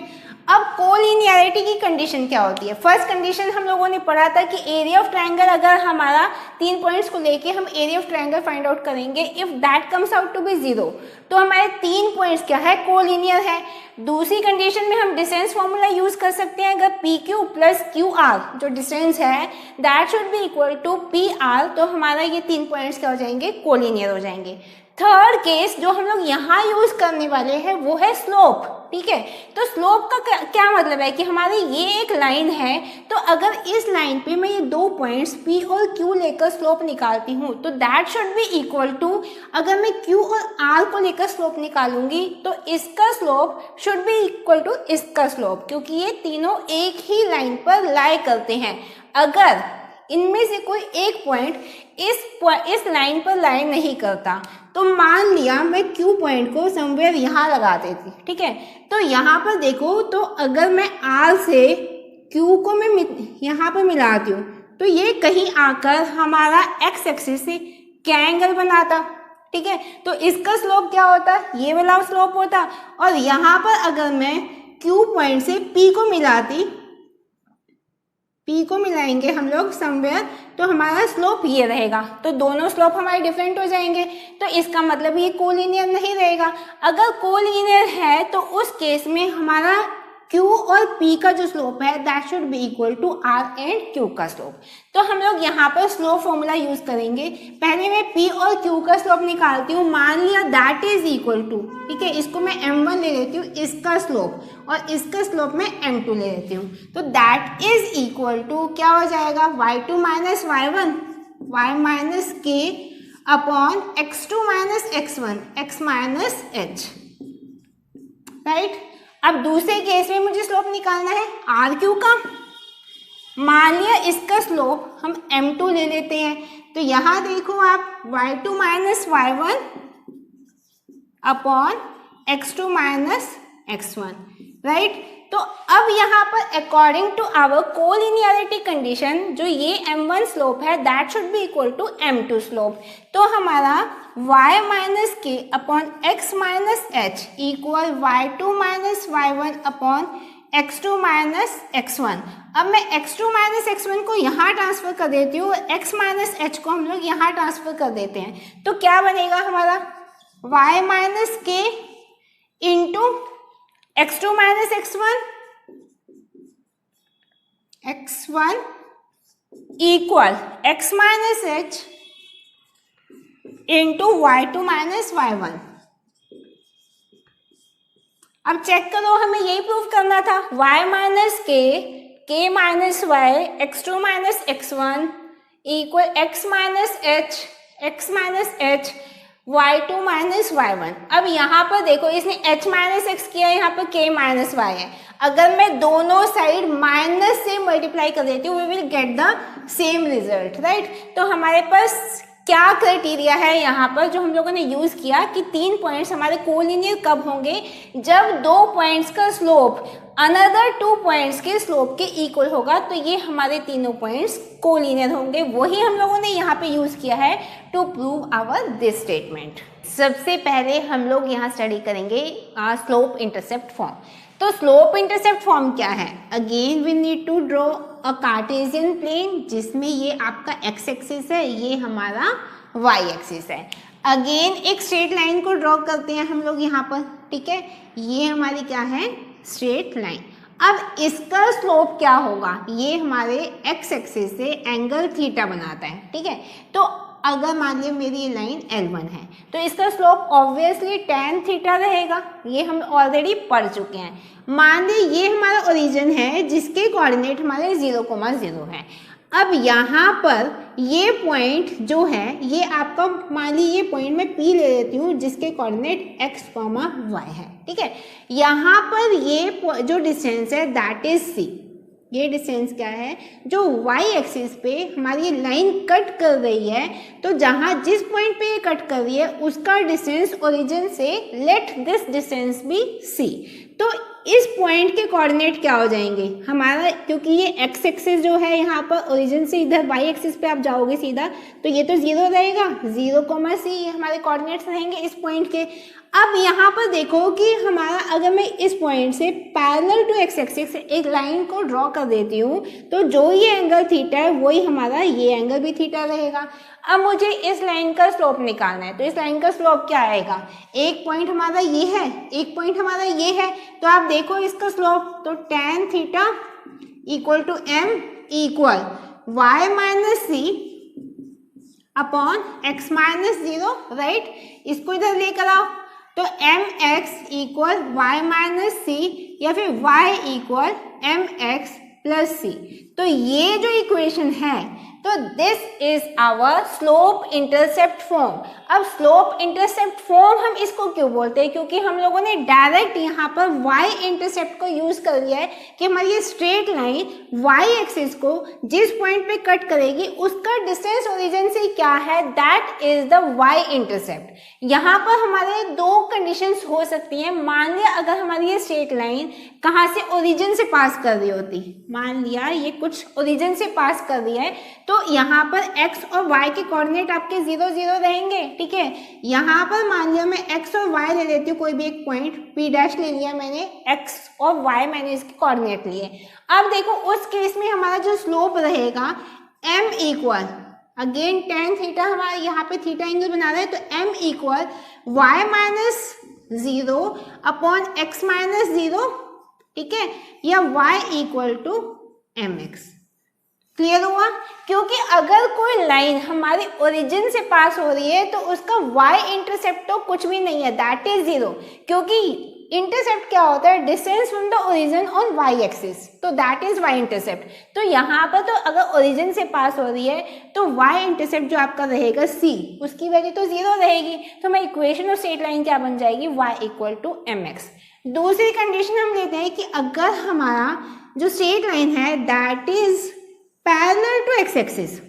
अब कोलिनियरिटी की कंडीशन क्या होती है। फर्स्ट कंडीशन हम लोगों ने पढ़ा था कि एरिया ऑफ ट्रायंगल, अगर हमारा 3 पॉइंट्स को लेके हम area of triangle find out करेंगे, if that comes out to be 0, तो हमारे 3 पॉइंट्स क्या है, कोलिनियर है। दूसरी कंडीशन में हम डिस्टेंस फॉर्मूला यूज कर सकते हैं, अगर P Q plus Q R जो डिस्टेंस है that should be equal to P R, तो हमारा ये 3 पॉइंट्स क्या हो जाएंगे, कोलिनियर हो जाएंगे। थर्ड केस जो हम लोग यहाँ यूज करने वाले हैं वो है स्लोप, ठीक है। तो स्लोप का क्या मतलब है कि हमारी ये एक लाइन है, तो अगर इस लाइन पे मैं ये 2 पॉइंट्स P और Q लेकर स्लोप निकालती हूँ तो that should be equal to, अगर मैं Q और R को लेकर स्लोप निकालूंगी तो इसका slope should be equal to इसका स्लोप, क्योंकि ये तीनों एक ही लाइन पर लाई करते हैं। अगर इनमें से कोई एक पॉइंट इस लाइन पर लाई नहीं करता, तो मान लिया मैं Q पॉइंट को समवेयर यहाँ लगा देती, ठीक है। तो यहाँ पर देखो, तो अगर मैं R से Q को मैं यहाँ पर मिलाती हूँ तो ये कहीं आकर हमारा x एक्सिस से क्या एंगल बनाता, ठीक है। तो इसका स्लोप क्या होता, ये वाला स्लोप होता। और यहाँ पर अगर मैं Q पॉइंट से P को मिलाती, P को मिलाएंगे हम लोग समवेयर, तो हमारा स्लोप ये रहेगा। तो दोनों स्लोप हमारे डिफरेंट हो जाएंगे, तो इसका मतलब ये कोलिनियर नहीं रहेगा। अगर कोलिनियर है तो उस केस में हमारा Q और P का जो स्लोप है that should be equal to R and Q का स्लोप। तो हम लोग यहाँ पर स्लोप फॉर्मूला यूज करेंगे। पहले मैं P और Q का स्लोप निकालती हूँ, मान लिया दैट इज इक्वल टू, ठीक है, इसको मैं m1 ले लेती हूँ, इसका स्लोप, और इसका स्लोप मैं m2 ले लेती हूँ। तो दैट इज इक्वल टू क्या हो जाएगा, y2 minus y1 y minus k upon x2 minus x1 x minus h, right. अब दूसरे केस में मुझे स्लोप निकालना है आर क्यू का। मान लिया इसका स्लोप हम m2 ले लेते हैं, तो यहाँ देखो आप y2 minus y1 upon x2 minus x1, right. तो अब यहाँ पर according to our collinearity condition जो ये m1 स्लोप है that should be equal to m2 slope. तो हमारा y minus k upon x minus h equal y2 minus y1 upon x2 minus x1। अब मैं x2 माइनस x1 को यहाँ transfer कर देती हूँ, x माइनस h को हम लोग यहाँ ट्रांसफर कर देते हैं, तो क्या बनेगा हमारा y माइनस के into x2 minus x1 equal x minus h into y2 minus y1। अब चेक करो, हमें यही प्रूव करना था, y minus k minus y x2 minus x1 equal x minus H y2 minus y1। अब यहाँ पर देखो इसने h माइनस एक्स किया, यहाँ पर k माइनस y है। अगर मैं दोनों साइड माइनस से मल्टीप्लाई कर देती हूँ we will get the same result, right. तो हमारे पास क्या क्राइटेरिया है यहाँ पर जो हम लोगों ने यूज किया कि 3 पॉइंट्स हमारे कोलिनियर कब होंगे, जब 2 पॉइंट्स का स्लोप अनदर 2 पॉइंट्स के स्लोप के इक्वल होगा, तो ये हमारे तीनों पॉइंट्स कोलिनियर होंगे। वही हम लोगों ने यहाँ पे यूज किया है to prove our this statement. सबसे पहले हम लोग यहाँ स्टडी करेंगे स्लोप इंटरसेप्ट फॉर्म। तो स्लोप इंटरसेप्ट फॉर्म क्या है, again we need to draw a cartesian plane जिसमें ये आपका x एक्सिस है, ये हमारा y एक्सिस है। अगेन एक स्ट्रेट लाइन को ड्रॉ करते हैं हम लोग यहाँ पर, ठीक है, ये हमारी क्या है स्ट्रेट लाइन। अब इसका स्लोप क्या होगा, ये हमारे x एक्सिस से एंगल थीटा बनाता है, ठीक है। तो अगर मान लिया मेरी ये लाइन L1 है तो इसका स्लोप ऑब्वियसली tan थीटा रहेगा, ये हम ऑलरेडी पढ़ चुके हैं। मान ली ये हमारा ओरिजिन है जिसके कोऑर्डिनेट हमारे 0,0 है। अब यहाँ पर ये पॉइंट जो है ये आपका, मान ली ये पॉइंट मैं P ले लेती हूँ जिसके कोऑर्डिनेट x, y है, ठीक है। यहाँ पर ये जो डिस्टेंस है दैट इज c। ये डिस्टेंस क्या है, जो y एक्सिस पे हमारी ये लाइन कट कर रही है, तो जहाँ जिस पॉइंट पे ये कट कर रही है उसका डिस्टेंस ओरिजिन से let this distance be c। तो इस पॉइंट के कोऑर्डिनेट क्या हो जाएंगे हमारा, क्योंकि ये x एक्सिस जो है यहाँ पर ओरिजिन से इधर y एक्सिस पे आप जाओगे सीधा, तो ये तो 0 रहेगा, 0, c ये हमारे कोऑर्डिनेट्स रहेंगे इस पॉइंट के। अब यहाँ पर देखो कि हमारा अगर मैं इस पॉइंट से पैरेलल टू x एक्सिस एक लाइन को ड्रॉ कर देती हूँ, तो जो ये एंगल थीटा है वही हमारा ये एंगल भी थीटा रहेगा। अब मुझे इस लाइन का स्लोप निकालना है, तो इस लाइन का स्लोप क्या आएगा, एक पॉइंट हमारा ये है, एक पॉइंट हमारा ये है, तो आप देखो इसका स्लोप, तो tan theta equal to m equal y minus c upon x minus 0, right. इसको इधर लेकर आओ, तो mx equal y minus c या फिर y equal mx plus c. तो ये जो इक्वेशन है, तो this is our slope intercept form. अब स्लोप इंटरसेप्ट फॉर्म हम इसको क्यों बोलते हैं, क्योंकि हम लोगों ने डायरेक्ट यहाँ पर y इंटरसेप्ट को यूज कर लिया है कि हमारी ये स्ट्रेट लाइन y एक्सिस को जिस पॉइंट पे कट करेगी उसका डिस्टेंस ओरिजिन से क्या है, that is the y intercept. यहाँ पर हमारे दो कंडीशंस हो सकती हैं। मान लिया अगर हमारी ये स्ट्रेट लाइन कहाँ से, ओरिजिन से पास कर रही होती, मान लिया ये कुछ ओरिजिन से पास कर रही है, तो यहाँ पर x और y के कोऑर्डिनेट आपके 0, 0 रहेंगे, ठीक है। यहाँ पर मान लिया मैं x और y ले लेती हूँ, कोई भी एक पॉइंट P डैश ले लिया मैंने, x और y मैंने इसके कोऑर्डिनेट लिए। अब देखो उस केस में हमारा जो स्लोप रहेगा m equal, again tan theta हमारा यहाँ पे थीटा एंगल बना रहा है, तो m equal y minus 0 upon x minus 0, ठीक है, या y equal to mx। Clear हुआ, क्योंकि अगर कोई लाइन हमारी ओरिजिन से पास हो रही है तो उसका y इंटरसेप्ट तो कुछ भी नहीं है, दैट इज 0, क्योंकि इंटरसेप्ट क्या होता है, distance from the origin on y axis, तो दैट इज y इंटरसेप्ट। तो यहाँ पर तो अगर ओरिजिन से पास हो रही है तो y इंटरसेप्ट जो आपका रहेगा c, उसकी वैल्यू तो 0 रहेगी। तो मैं इक्वेशन ऑफ स्ट्रेट लाइन क्या बन जाएगी, y इक्वल टू mx। दूसरी कंडीशन हम लेते हैं कि अगर हमारा जो स्ट्रेट लाइन है that is parallel to x axis,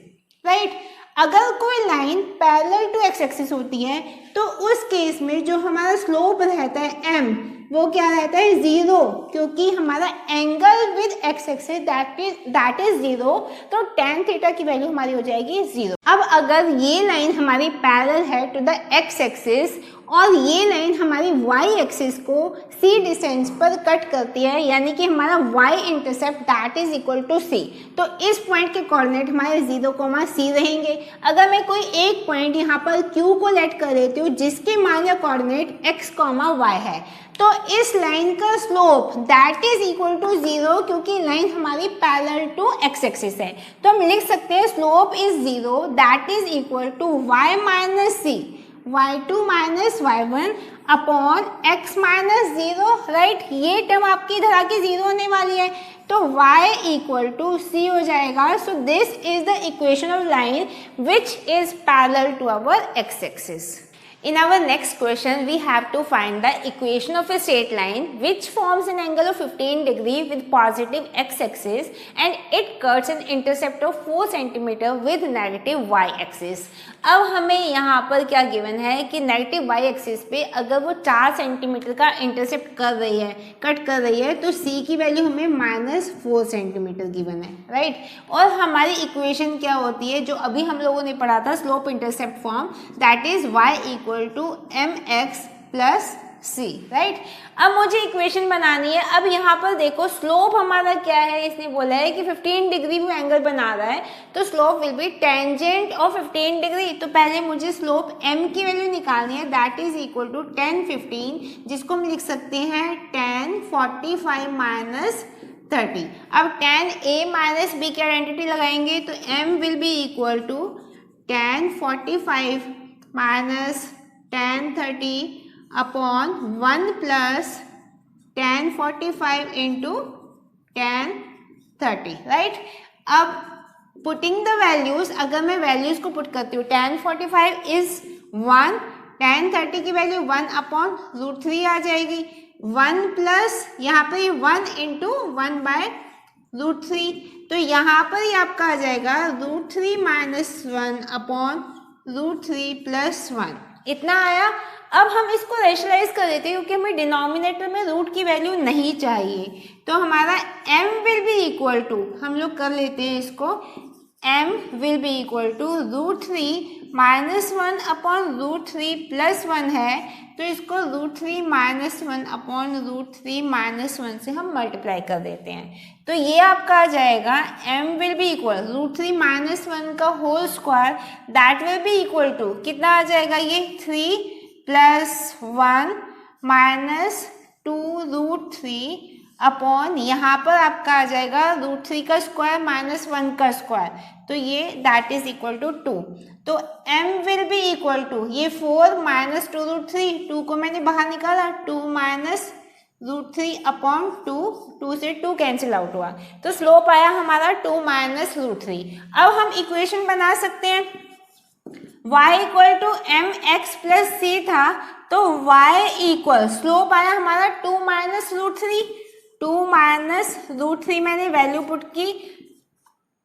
right. अगर कोई line parallel to x axis होती है तो उस केस में जो हमारा स्लोप रहता है m, वो क्या रहता है 0, क्योंकि हमारा angle with x axis that is 0, तो tan थीटा की वैल्यू हमारी हो जाएगी 0। अब अगर ये लाइन हमारी पैरेलल है टू द x एक्सिस और ये लाइन हमारी y एक्सिस को c डिस्टेंस पर कट करती है, यानी कि हमारा y intercept that is equal to c, तो इस पॉइंट के कोऑर्डिनेट हमारे 0, c रहेंगे। अगर मैं कोई एक पॉइंट यहाँ पर q को लेट कर देती हूँ जिसके मान या कोऑर्डिनेट x, y है, तो इस लाइन का slope that is equal to 0, क्योंकि लाइन हमारी पैरेलल टू x एक्सिस है। तो हम लिख सकते हैं slope is 0 that is equal to y minus c, y2 minus y1 upon x minus 0, right. ये टर्म आपकी इधर आके 0 होने वाली है, तो y इक्वल टू c हो जाएगा। So this is the equation of line which is parallel to our x axis. In our next question, we have to find the equation of a straight line which forms an angle of 15 degree with positive x-axis and it cuts an intercept of 4 cm with negative y-axis। अब हमें यहाँ पर क्या given है कि negative Y axis पे अगर वो 4 सेंटीमीटर का इंटरसेप्ट कर रही है, कट कर रही है, तो c की वैल्यू हमें -4 सेंटीमीटर गिवन है, राइट। और हमारी इक्वेशन क्या होती है जो अभी हम लोगों ने पढ़ा था, slope intercept form, that is y equal to mx plus c, right. अब मुझे इक्वेशन बनानी है। अब यहाँ पर देखो स्लोप हमारा क्या है, इसने बोला है कि 15 डिग्री वो एंगल बना रहा है, तो slope will B tangent of 15 degree. तो पहले मुझे स्लोप m की वैल्यू निकालनी है, दैट इज इक्वल टू 10 15, जिसको हम लिख सकते हैं 10 45 माइनस 30। अब 10 a माइनस b की आइडेंटिटी लगाएंगे तो m will be equal to 10 45 minus 10 30 upon 1 plus 10 45 into 10 30, right. अब पुटिंग द वैल्यूज, अगर मैं वैल्यूज को पुट करती हूँ, 10 45 इज 1, 10 30 की वैल्यू 1 अपॉन √3 आ जाएगी, 1 प्लस यहाँ पर 1 इंटू 1 बाय √3, तो यहाँ पर ही आपका आ जाएगा √3 माइनस 1 अपॉन √3 प्लस 1, इतना आया। अब हम इसको रेशनलाइज कर देते हैं क्योंकि हमें डिनोमिनेटर में रूट की वैल्यू नहीं चाहिए, तो हमारा m will be equal to, हम लोग कर लेते हैं इसको, m will be equal to √3 minus 1 upon √3 plus 1 है, तो इसको √3 माइनस 1 अपॉन √3 माइनस 1 से हम मल्टीप्लाई कर देते हैं, तो ये आपका आ जाएगा m will be equal √3 minus 1 का whole square, that will be equal to कितना आ जाएगा, ये 3 प्लस 1 माइनस 2√3 अपॉन यहाँ पर आपका आ जाएगा √3 का स्क्वायर माइनस 1 का स्क्वायर, तो ये दैट इज इक्वल टू 2। तो m will be equal to ये 4 माइनस 2√3, 2 को मैंने बाहर निकाला, 2 माइनस √3 अपॉन 2 से 2 कैंसिल आउट हुआ, तो स्लोप आया हमारा 2 माइनस √3। अब हम इक्वेशन बना सकते हैं, y equal to mx plus c था, तो y इक्वल स्लोप आया हमारा 2 माइनस √3, 2 माइनस √3 मैंने वैल्यू पुट की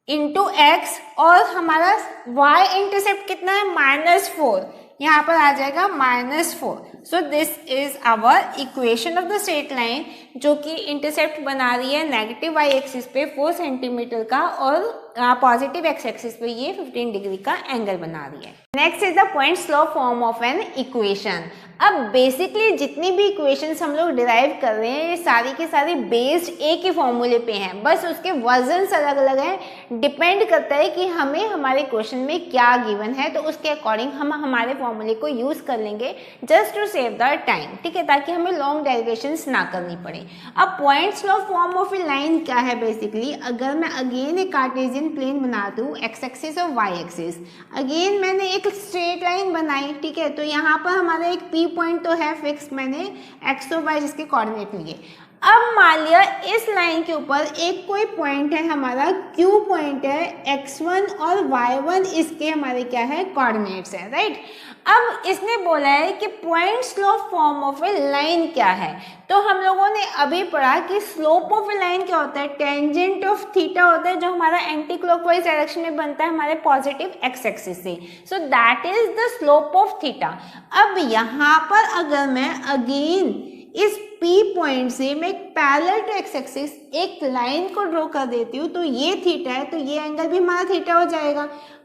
इंटू x, और हमारा y इंटरसेप्ट कितना है -4, यहाँ पर आ जाएगा -4। So this is our equation of the straight line जो कि इंटरसेप्ट बना रही है नेगेटिव y एक्सिस पे 4 सेंटीमीटर का और पॉजिटिव x एक्सिस पे ये 15 डिग्री का एंगल बना रही है। Next is the point slope form of an equation. अब बेसिकली जितनी भी इक्वेशंस हम लोग डिराइव कर रहे हैं ये सारी की सारी बेस्ड एक ही फॉर्मूले पे हैं, बस उसके वर्जन्स अलग अलग हैं, डिपेंड करता है कि हमें हमारे क्वेश्चन में क्या गिवन है, तो उसके अकॉर्डिंग हम हमारे फॉर्मूले को यूज कर लेंगे just to save the time, ठीक है, ताकि हमें लॉन्ग डेरिवेशंस ना करनी पड़े। अब point slope form of a line क्या है, बेसिकली अगर मैं अगेन एक कार्टेशियन प्लेन बना दूँ, एक्स एक्सिस और वाई एक्सिस, अगेन मैंने एक स्ट्रेट लाइन बनाई, ठीक है, तो यहाँ पर हमारा एक पी पॉइंट तो है फिक्स, मैंने एक्स और वाई जिसके कोऑर्डिनेट लिए। अब मान लिया इस लाइन के ऊपर एक कोई पॉइंट है हमारा Q पॉइंट है, x1 और y1 इसके हमारे क्या है कोऑर्डिनेट्स है, राइट। अब इसने बोला है कि point slope form of a line क्या है, तो हम लोगों ने अभी पढ़ा कि स्लोप ऑफ ए लाइन क्या होता है, टेंजेंट ऑफ थीटा होता है जो हमारा एंटी क्लॉकवाइज डायरेक्शन में बनता है हमारे पॉजिटिव एक्स एक्सिस से, so that is the slope of theta. अब यहाँ पर अगर मैं अगेन इस P पॉइंट से मैं पैरेलल टू एक्स एक्सिस एक लाइन को ड्रॉ कर देती हूँ, तो ये थीटा है, तो ये एंगल भी हमारा थीटा हो जाएगा।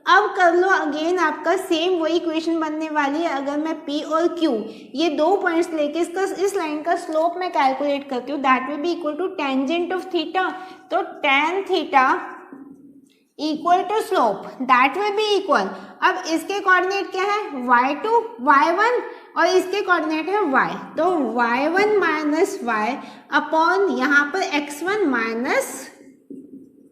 अब कर लो अगेन आपका सेम वही इक्वेशन बनने वाली है, अगर मैं P और Q ये दो पॉइंट्स लेके इस लाइन का स्लोप मैं कैलकुलेट करती हूँ, that will be equal to tangent of theta, तो tan theta equal to slope that will be equal, अब इसके कोऑर्डिनेट क्या है y2 y1 और इसके कोऑर्डिनेट है y, तो y1 माइनस y अपॉन यहाँ पर x1 माइनस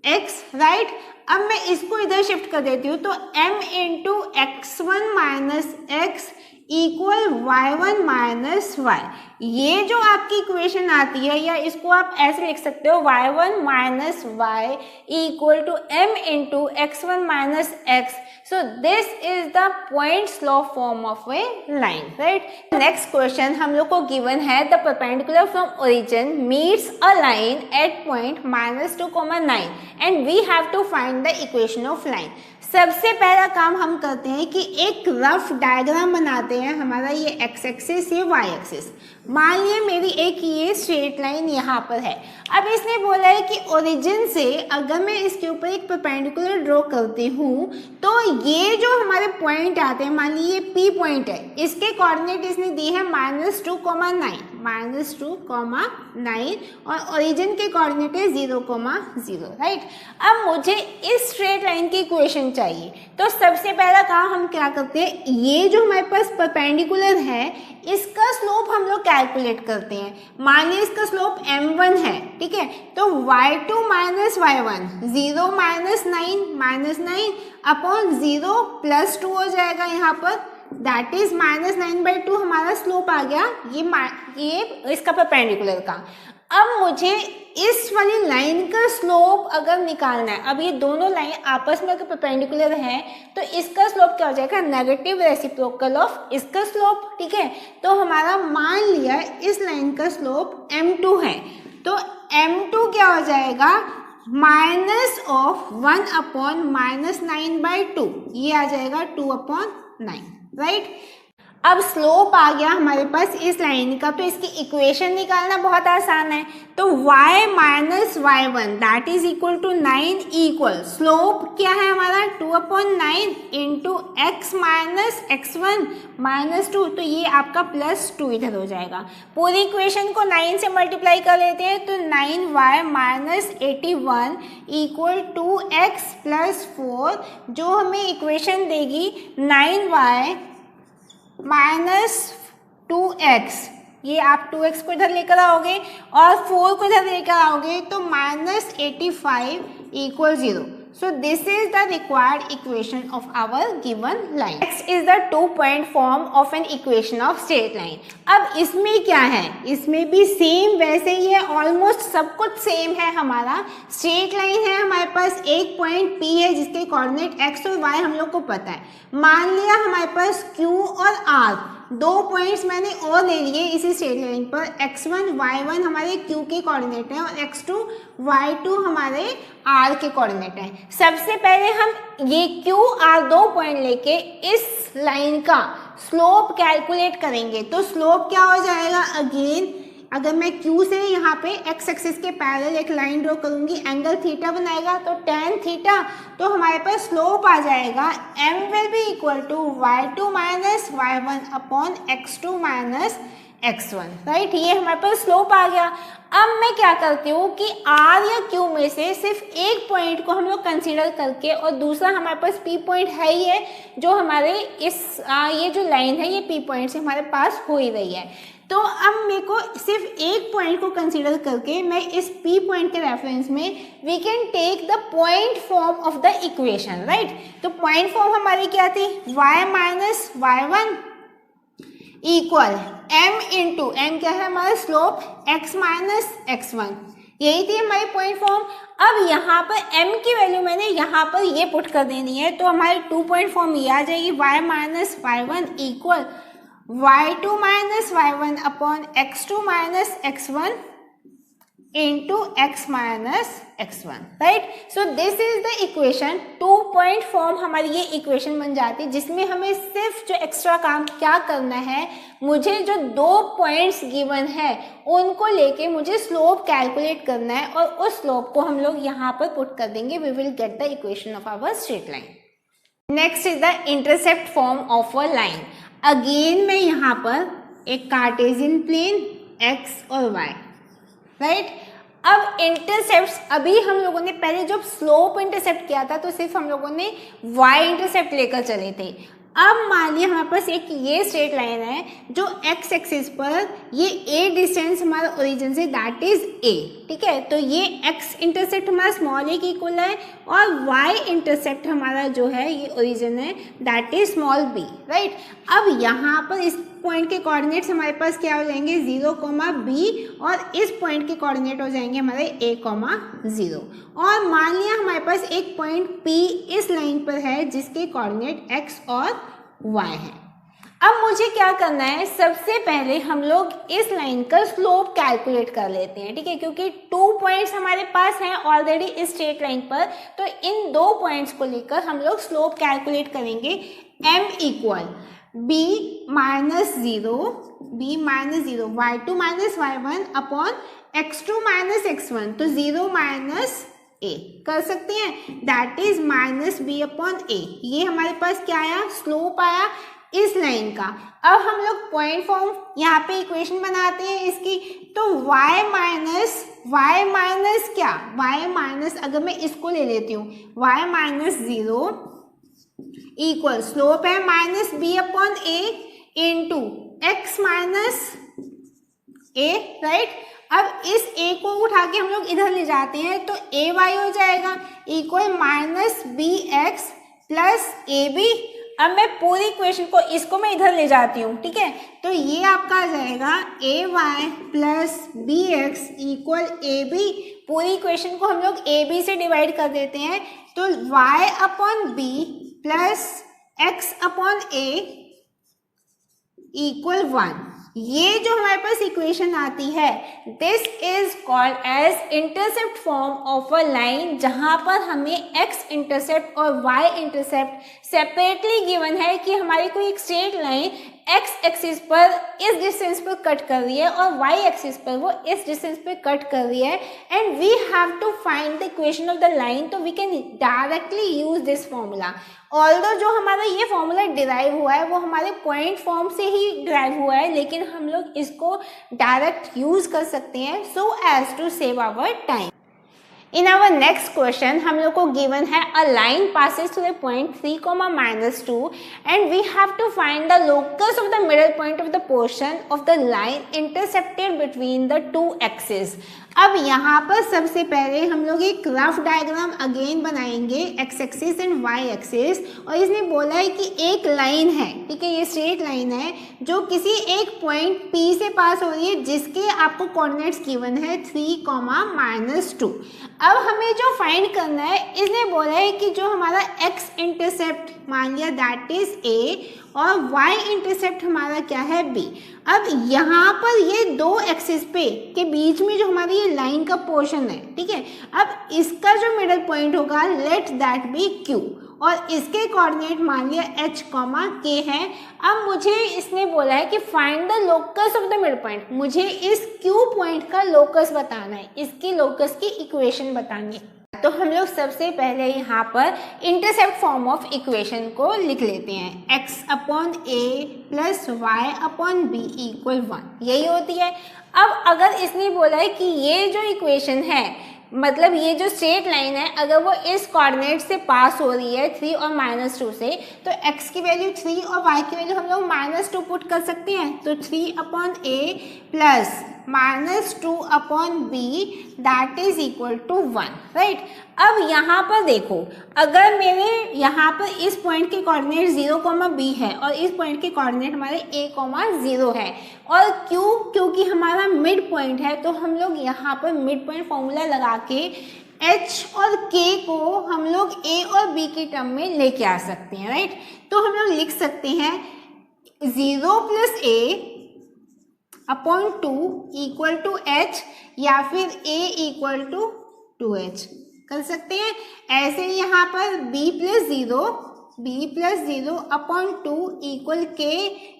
x, राइट। अब मैं इसको इधर शिफ्ट कर देती हूँ, तो m into x1 minus x equal y1 minus y। ये जो आपकी इक्वेशन आती है, या इसको आप ऐसे लिख सकते हो y1 minus y equal to m into x1 minus x। So this is the point slope form of a line, right. Next question हम लोग को गिवन है the perpendicular from origin meets a line at point -2,9 and we have to find the equation of line. सबसे पहला काम हम करते हैं कि एक रफ डायग्राम बनाते हैं। हमारा ये एक्स एक्सिस, ये वाई एक्सिस। मान लिया मेरी एक ये स्ट्रेट लाइन यहाँ पर है। अब इसने बोला है कि ओरिजिन से अगर मैं इसके ऊपर एक परपेंडिकुलर ड्रॉ करती हूँ तो ये जो हमारे पॉइंट आते हैं, मान लीजिए पी पॉइंट है, इसके कोऑर्डिनेट इसने दिए हैं -2,9 और ओरिजिन के कोऑर्डिनेट है 0,0, राइट। अब मुझे इस स्ट्रेट लाइन की इक्वेशन चाहिए, तो सबसे पहला काम हम क्या करते हैं, ये जो हमारे पास परपेंडिकुलर है इसका स्लोप हम लोग कैलकुलेट करते हैं। मान लीजिए इसका स्लोप m1 है, ठीक है, तो y2 माइनस y1 0 -9 अपॉन 0 + 2 हो जाएगा यहाँ पर, दैट इज -9/2 हमारा स्लोप आ गया ये इसका परपेंडिकुलर का। अब मुझे इस वाली लाइन का स्लोप अगर निकालना है, अब ये दोनों लाइन आपस में अगर परपेंडिकुलर है तो इसका स्लोप क्या हो जाएगा, नेगेटिव रेसिप्रोकल ऑफ इसका स्लोप, ठीक है। तो हमारा मान लिया इस लाइन का स्लोप m2 है, तो m2 क्या हो जाएगा, -1/-9/2, ये आ जाएगा 2/9, राइट। अब स्लोप आ गया हमारे पास इस लाइन का, तो इसकी इक्वेशन निकालना बहुत आसान है। तो y minus y1 that is equal to 9 equal slope क्या है हमारा 2/9 इंटू x माइनस x1 -2, तो ये आपका +2 इधर हो जाएगा। पूरी इक्वेशन को 9 से मल्टीप्लाई कर लेते हैं तो 9y माइनस 81 इक्वल 2x + 4, जो हमें इक्वेशन देगी 9y -2x। ये आप 2x को इधर लेकर आओगे और 4 को इधर लेकर आओगे तो -85 equal 0। So this is the required equation of our given line. Next is the 2-point form of an equation of straight line. अब इसमें क्या है, इसमें भी सेम वैसे ही है, ऑलमोस्ट सब कुछ सेम है। हमारा स्ट्रेट लाइन है, हमारे पास एक पॉइंट P है जिसके कोऑर्डिनेट x और y हम लोग को पता है। मान लिया हमारे पास Q और R, दो पॉइंट्स मैंने और ले लिए इसी स्ट्रेट लाइन पर, x1 y1 हमारे q के कोऑर्डिनेट हैं और x2 y2 हमारे r के कोऑर्डिनेट हैं। सबसे पहले हम ये q r दो पॉइंट लेके इस लाइन का स्लोप कैलकुलेट करेंगे। तो स्लोप क्या हो जाएगा, अगेन अगर मैं Q से यहाँ पे x एक्सिस के पैरेलल एक लाइन ड्रॉ करूंगी, एंगल थीटा बनाएगा तो tan थीटा, तो हमारे पास स्लोप आ जाएगा m will be equal to y2 minus y1 upon x2 minus x1, right. ये हमारे पास स्लोप आ गया। अब मैं क्या करती हूँ कि R या Q में से सिर्फ एक पॉइंट को हम लोग कंसीडर करके, और दूसरा हमारे पास P पॉइंट है ही है जो हमारे ये जो लाइन है ये P पॉइंट से हमारे पास हो ही रही है। तो अब मेरे को सिर्फ एक पॉइंट को कंसीडर करके मैं इस P पॉइंट के रेफरेंस में we can take the point form of the equation, right. तो पॉइंट फॉर्म हमारी क्या थी, y minus y1 equal m into m क्या है हमारा स्लोप x माइनस x1, यही थी हमारी पॉइंट फॉर्म। अब यहाँ पर m की वैल्यू मैंने यहाँ पर ये पुट कर देनी है, तो हमारी 2 पॉइंट फॉर्म ये आ जाएगी y minus y1 equal y2 minus y1 upon x2 minus x1 into x minus x1, right. So this is the equation. 2 point form हमारी ये इक्वेशन बन जाती है, जिसमें हमें सिर्फ जो एक्स्ट्रा काम क्या करना है, मुझे जो 2 पॉइंट्स गिवन है उनको लेके मुझे स्लोप कैलकुलेट करना है, और उस स्लोप को हम लोग यहाँ पर पुट कर देंगे। We will get the equation of our straight line. Next is the intercept form of a line. Again मैं यहाँ पर एक कार्टेशियन प्लेन x और y, राइट। अब इंटरसेप्ट्स, अभी हम लोगों ने पहले जब स्लोप इंटरसेप्ट किया था तो सिर्फ हम लोगों ने y इंटरसेप्ट लेकर चले थे। अब मान लिया हमारे पास एक ये स्ट्रेट लाइन है जो एक्स एक्सिस पर ये ए डिस्टेंस हमारा origin say that is a, ठीक है। तो ये एक्स इंटरसेप्ट हमारा स्मॉल ए की इक्वल है और वाई इंटरसेप्ट हमारा जो है ये ओरिजिन है that is small b, right. अब यहाँ पर इस पॉइंट के कोऑर्डिनेट्स हमारे पास क्या हो जाएंगे 0, बी, और इस पॉइंट के कोऑर्डिनेट हो जाएंगे हमारे a, 0। और मान लिया हमारे पास एक पॉइंट P इस लाइन पर है जिसके कोऑर्डिनेट x और y है। अब मुझे क्या करना है, सबसे पहले हम लोग इस लाइन का स्लोप कैलकुलेट कर लेते हैं, ठीक है, क्योंकि 2 पॉइंट्स हमारे पास हैं ऑलरेडी इस स्ट्रेट लाइन पर। तो इन 2 पॉइंट्स को लेकर हम लोग स्लोप कैलकुलेट करेंगे। m equal b minus 0 y2 minus y1 upon x2 minus x1, तो 0 माइनस a कर सकते हैं, that is minus b upon a। ये हमारे पास क्या आया, स्लोप आया इस लाइन का। अब हम लोग पॉइंट फॉर्म यहाँ पे इक्वेशन बनाते हैं इसकी, तो y माइनस क्या, y माइनस, अगर मैं इसको ले लेती हूँ y माइनस 0 इक्वल स्लोप है माइनस बी अपॉन ए इंटू एक्स माइनस ए, राइट। अब इस a को उठा के हम लोग इधर ले जाते हैं तो ए वाई हो जाएगा equal minus b x plus a b. अब मैं पूरी इक्वेशन को इसको मैं इधर ले जाती हूँ, ठीक है, तो ये आपका आ जाएगा a y plus b x equal a b. पूरी इक्वेशन को हम लोग ए बी से डिवाइड कर देते हैं, तो y upon b plus x upon a equal 1। ये जो हमारे पास इक्वेशन आती है this is called as intercept form of a line, जहां पर हमें एक्स इंटरसेप्ट और वाई इंटरसेप्ट सेपरेटली गिवन है कि हमारी कोई एक स्ट्रेट लाइन एक्स एक्सिस पर इस डिस्टेंस पर कट कर रही है और वाई एक्सिस पर वो इस डिस्टेंस पे कट कर रही है, and we have to find the equation of the line. तो we can directly use this formula. Although जो हमारा ये फॉर्मूला डिराइव हुआ है वो हमारे पॉइंट फॉर्म से ही डिराइव हुआ है, लेकिन हम लोग इसको डायरेक्ट यूज कर सकते हैं so as to save our time. In our next question हम लोग को given है a line passes through the point 3, -2 and we have to find the locus of the middle point of the portion of the line intercepted between the two axes। अब यहाँ पर सबसे पहले हम लोग एक रफ डायग्राम अगेन बनाएंगे x axis and y axis, और इसने बोला है कि एक लाइन है, ठीक है, ये स्ट्रेट लाइन है जो किसी एक पॉइंट P से पास हो रही है जिसके आपको कोऑर्डिनेट्स गिवन है 3, -2। अब हमें जो फाइंड करना है, इसने बोला है कि जो हमारा एक्स इंटरसेप्ट मान लिया दैट इज ए और वाई इंटरसेप्ट हमारा क्या है बी। अब यहाँ पर ये 2 एक्सिस पे के बीच में जो हमारी ये लाइन का पोर्शन है, ठीक है, अब इसका जो मिडल पॉइंट होगा लेट दैट बी क्यू, और इसके कोऑर्डिनेट मान लिया h, k है। अब मुझे इसने बोला है कि find the locus of the mid point, मुझे इस q पॉइंट का लोकस बताना है, इसकी लोकस की इक्वेशन बतानी है। तो हम लोग सबसे पहले यहाँ पर इंटरसेप्ट फॉर्म ऑफ इक्वेशन को लिख लेते हैं, x upon a plus y upon b equal 1, यही होती है। अब अगर इसने बोला है कि ये जो इक्वेशन है, मतलब ये जो स्ट्रेट लाइन है, अगर वो इस कोऑर्डिनेट से पास हो रही है 3 और -2 से, तो x की वैल्यू 3 और y की वैल्यू हम लोग -2 पुट कर सकते हैं, तो 3 upon a plus -2 upon b that is equal to 1, right. अब यहाँ पर देखो, अगर मेरे यहाँ पर इस पॉइंट के कोऑर्डिनेट 0, b है और इस पॉइंट के कोऑर्डिनेट हमारे a, 0 है, और क्योंकि हमारा मिड पॉइंट है तो हम लोग यहाँ पर मिड पॉइंट फॉर्मूला लगा के h और k को हम लोग a और b की टर्म में लेके आ सकते हैं, राइट। तो हम लोग लिख सकते हैं 0 plus a upon 2 equal to h, या फिर a इक्वल टू 2h कर सकते हैं। ऐसे ही यहाँ पर b plus 0 upon 2 equal k,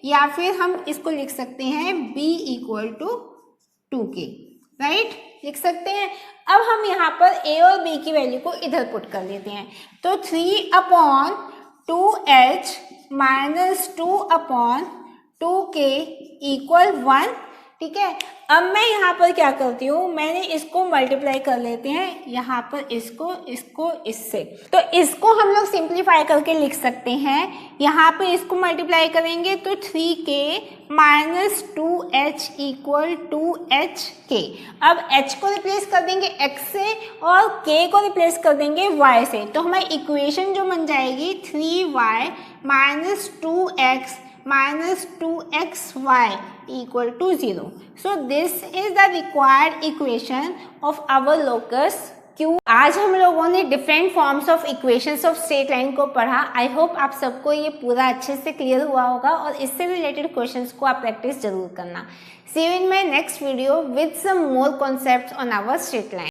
या फिर हम इसको लिख सकते हैं b equal to 2k, right, लिख सकते हैं। अब हम यहाँ पर a और b की वैल्यू को इधर पुट कर लेते हैं, तो 3 upon 2h minus 2 upon 2k equal 1,
ठीक है। अब मैं यहाँ पर क्या करती हूँ, मैंने इसको मल्टीप्लाई कर लेते हैं, यहाँ पर इसको इससे, तो इसको हम लोग सिंप्लीफाई करके लिख सकते हैं। यहाँ पे इसको मल्टीप्लाई करेंगे तो 3k minus 2h equal to HK। अब h को रिप्लेस कर देंगे x से और k को रिप्लेस कर देंगे y से, तो हमारी इक्वेशन जो बन जाएगी 3y minus 2x minus 2xy equal to 0. So this is the required equation of our locus Q.
आज हम लोगों ने different forms of equations of straight line को पढ़ा। आई होप आप सबको ये पूरा अच्छे से क्लियर हुआ होगा और इससे रिलेटेड क्वेश्चंस को आप प्रैक्टिस जरूर करना। See you in my next video with some more concepts on our straight line.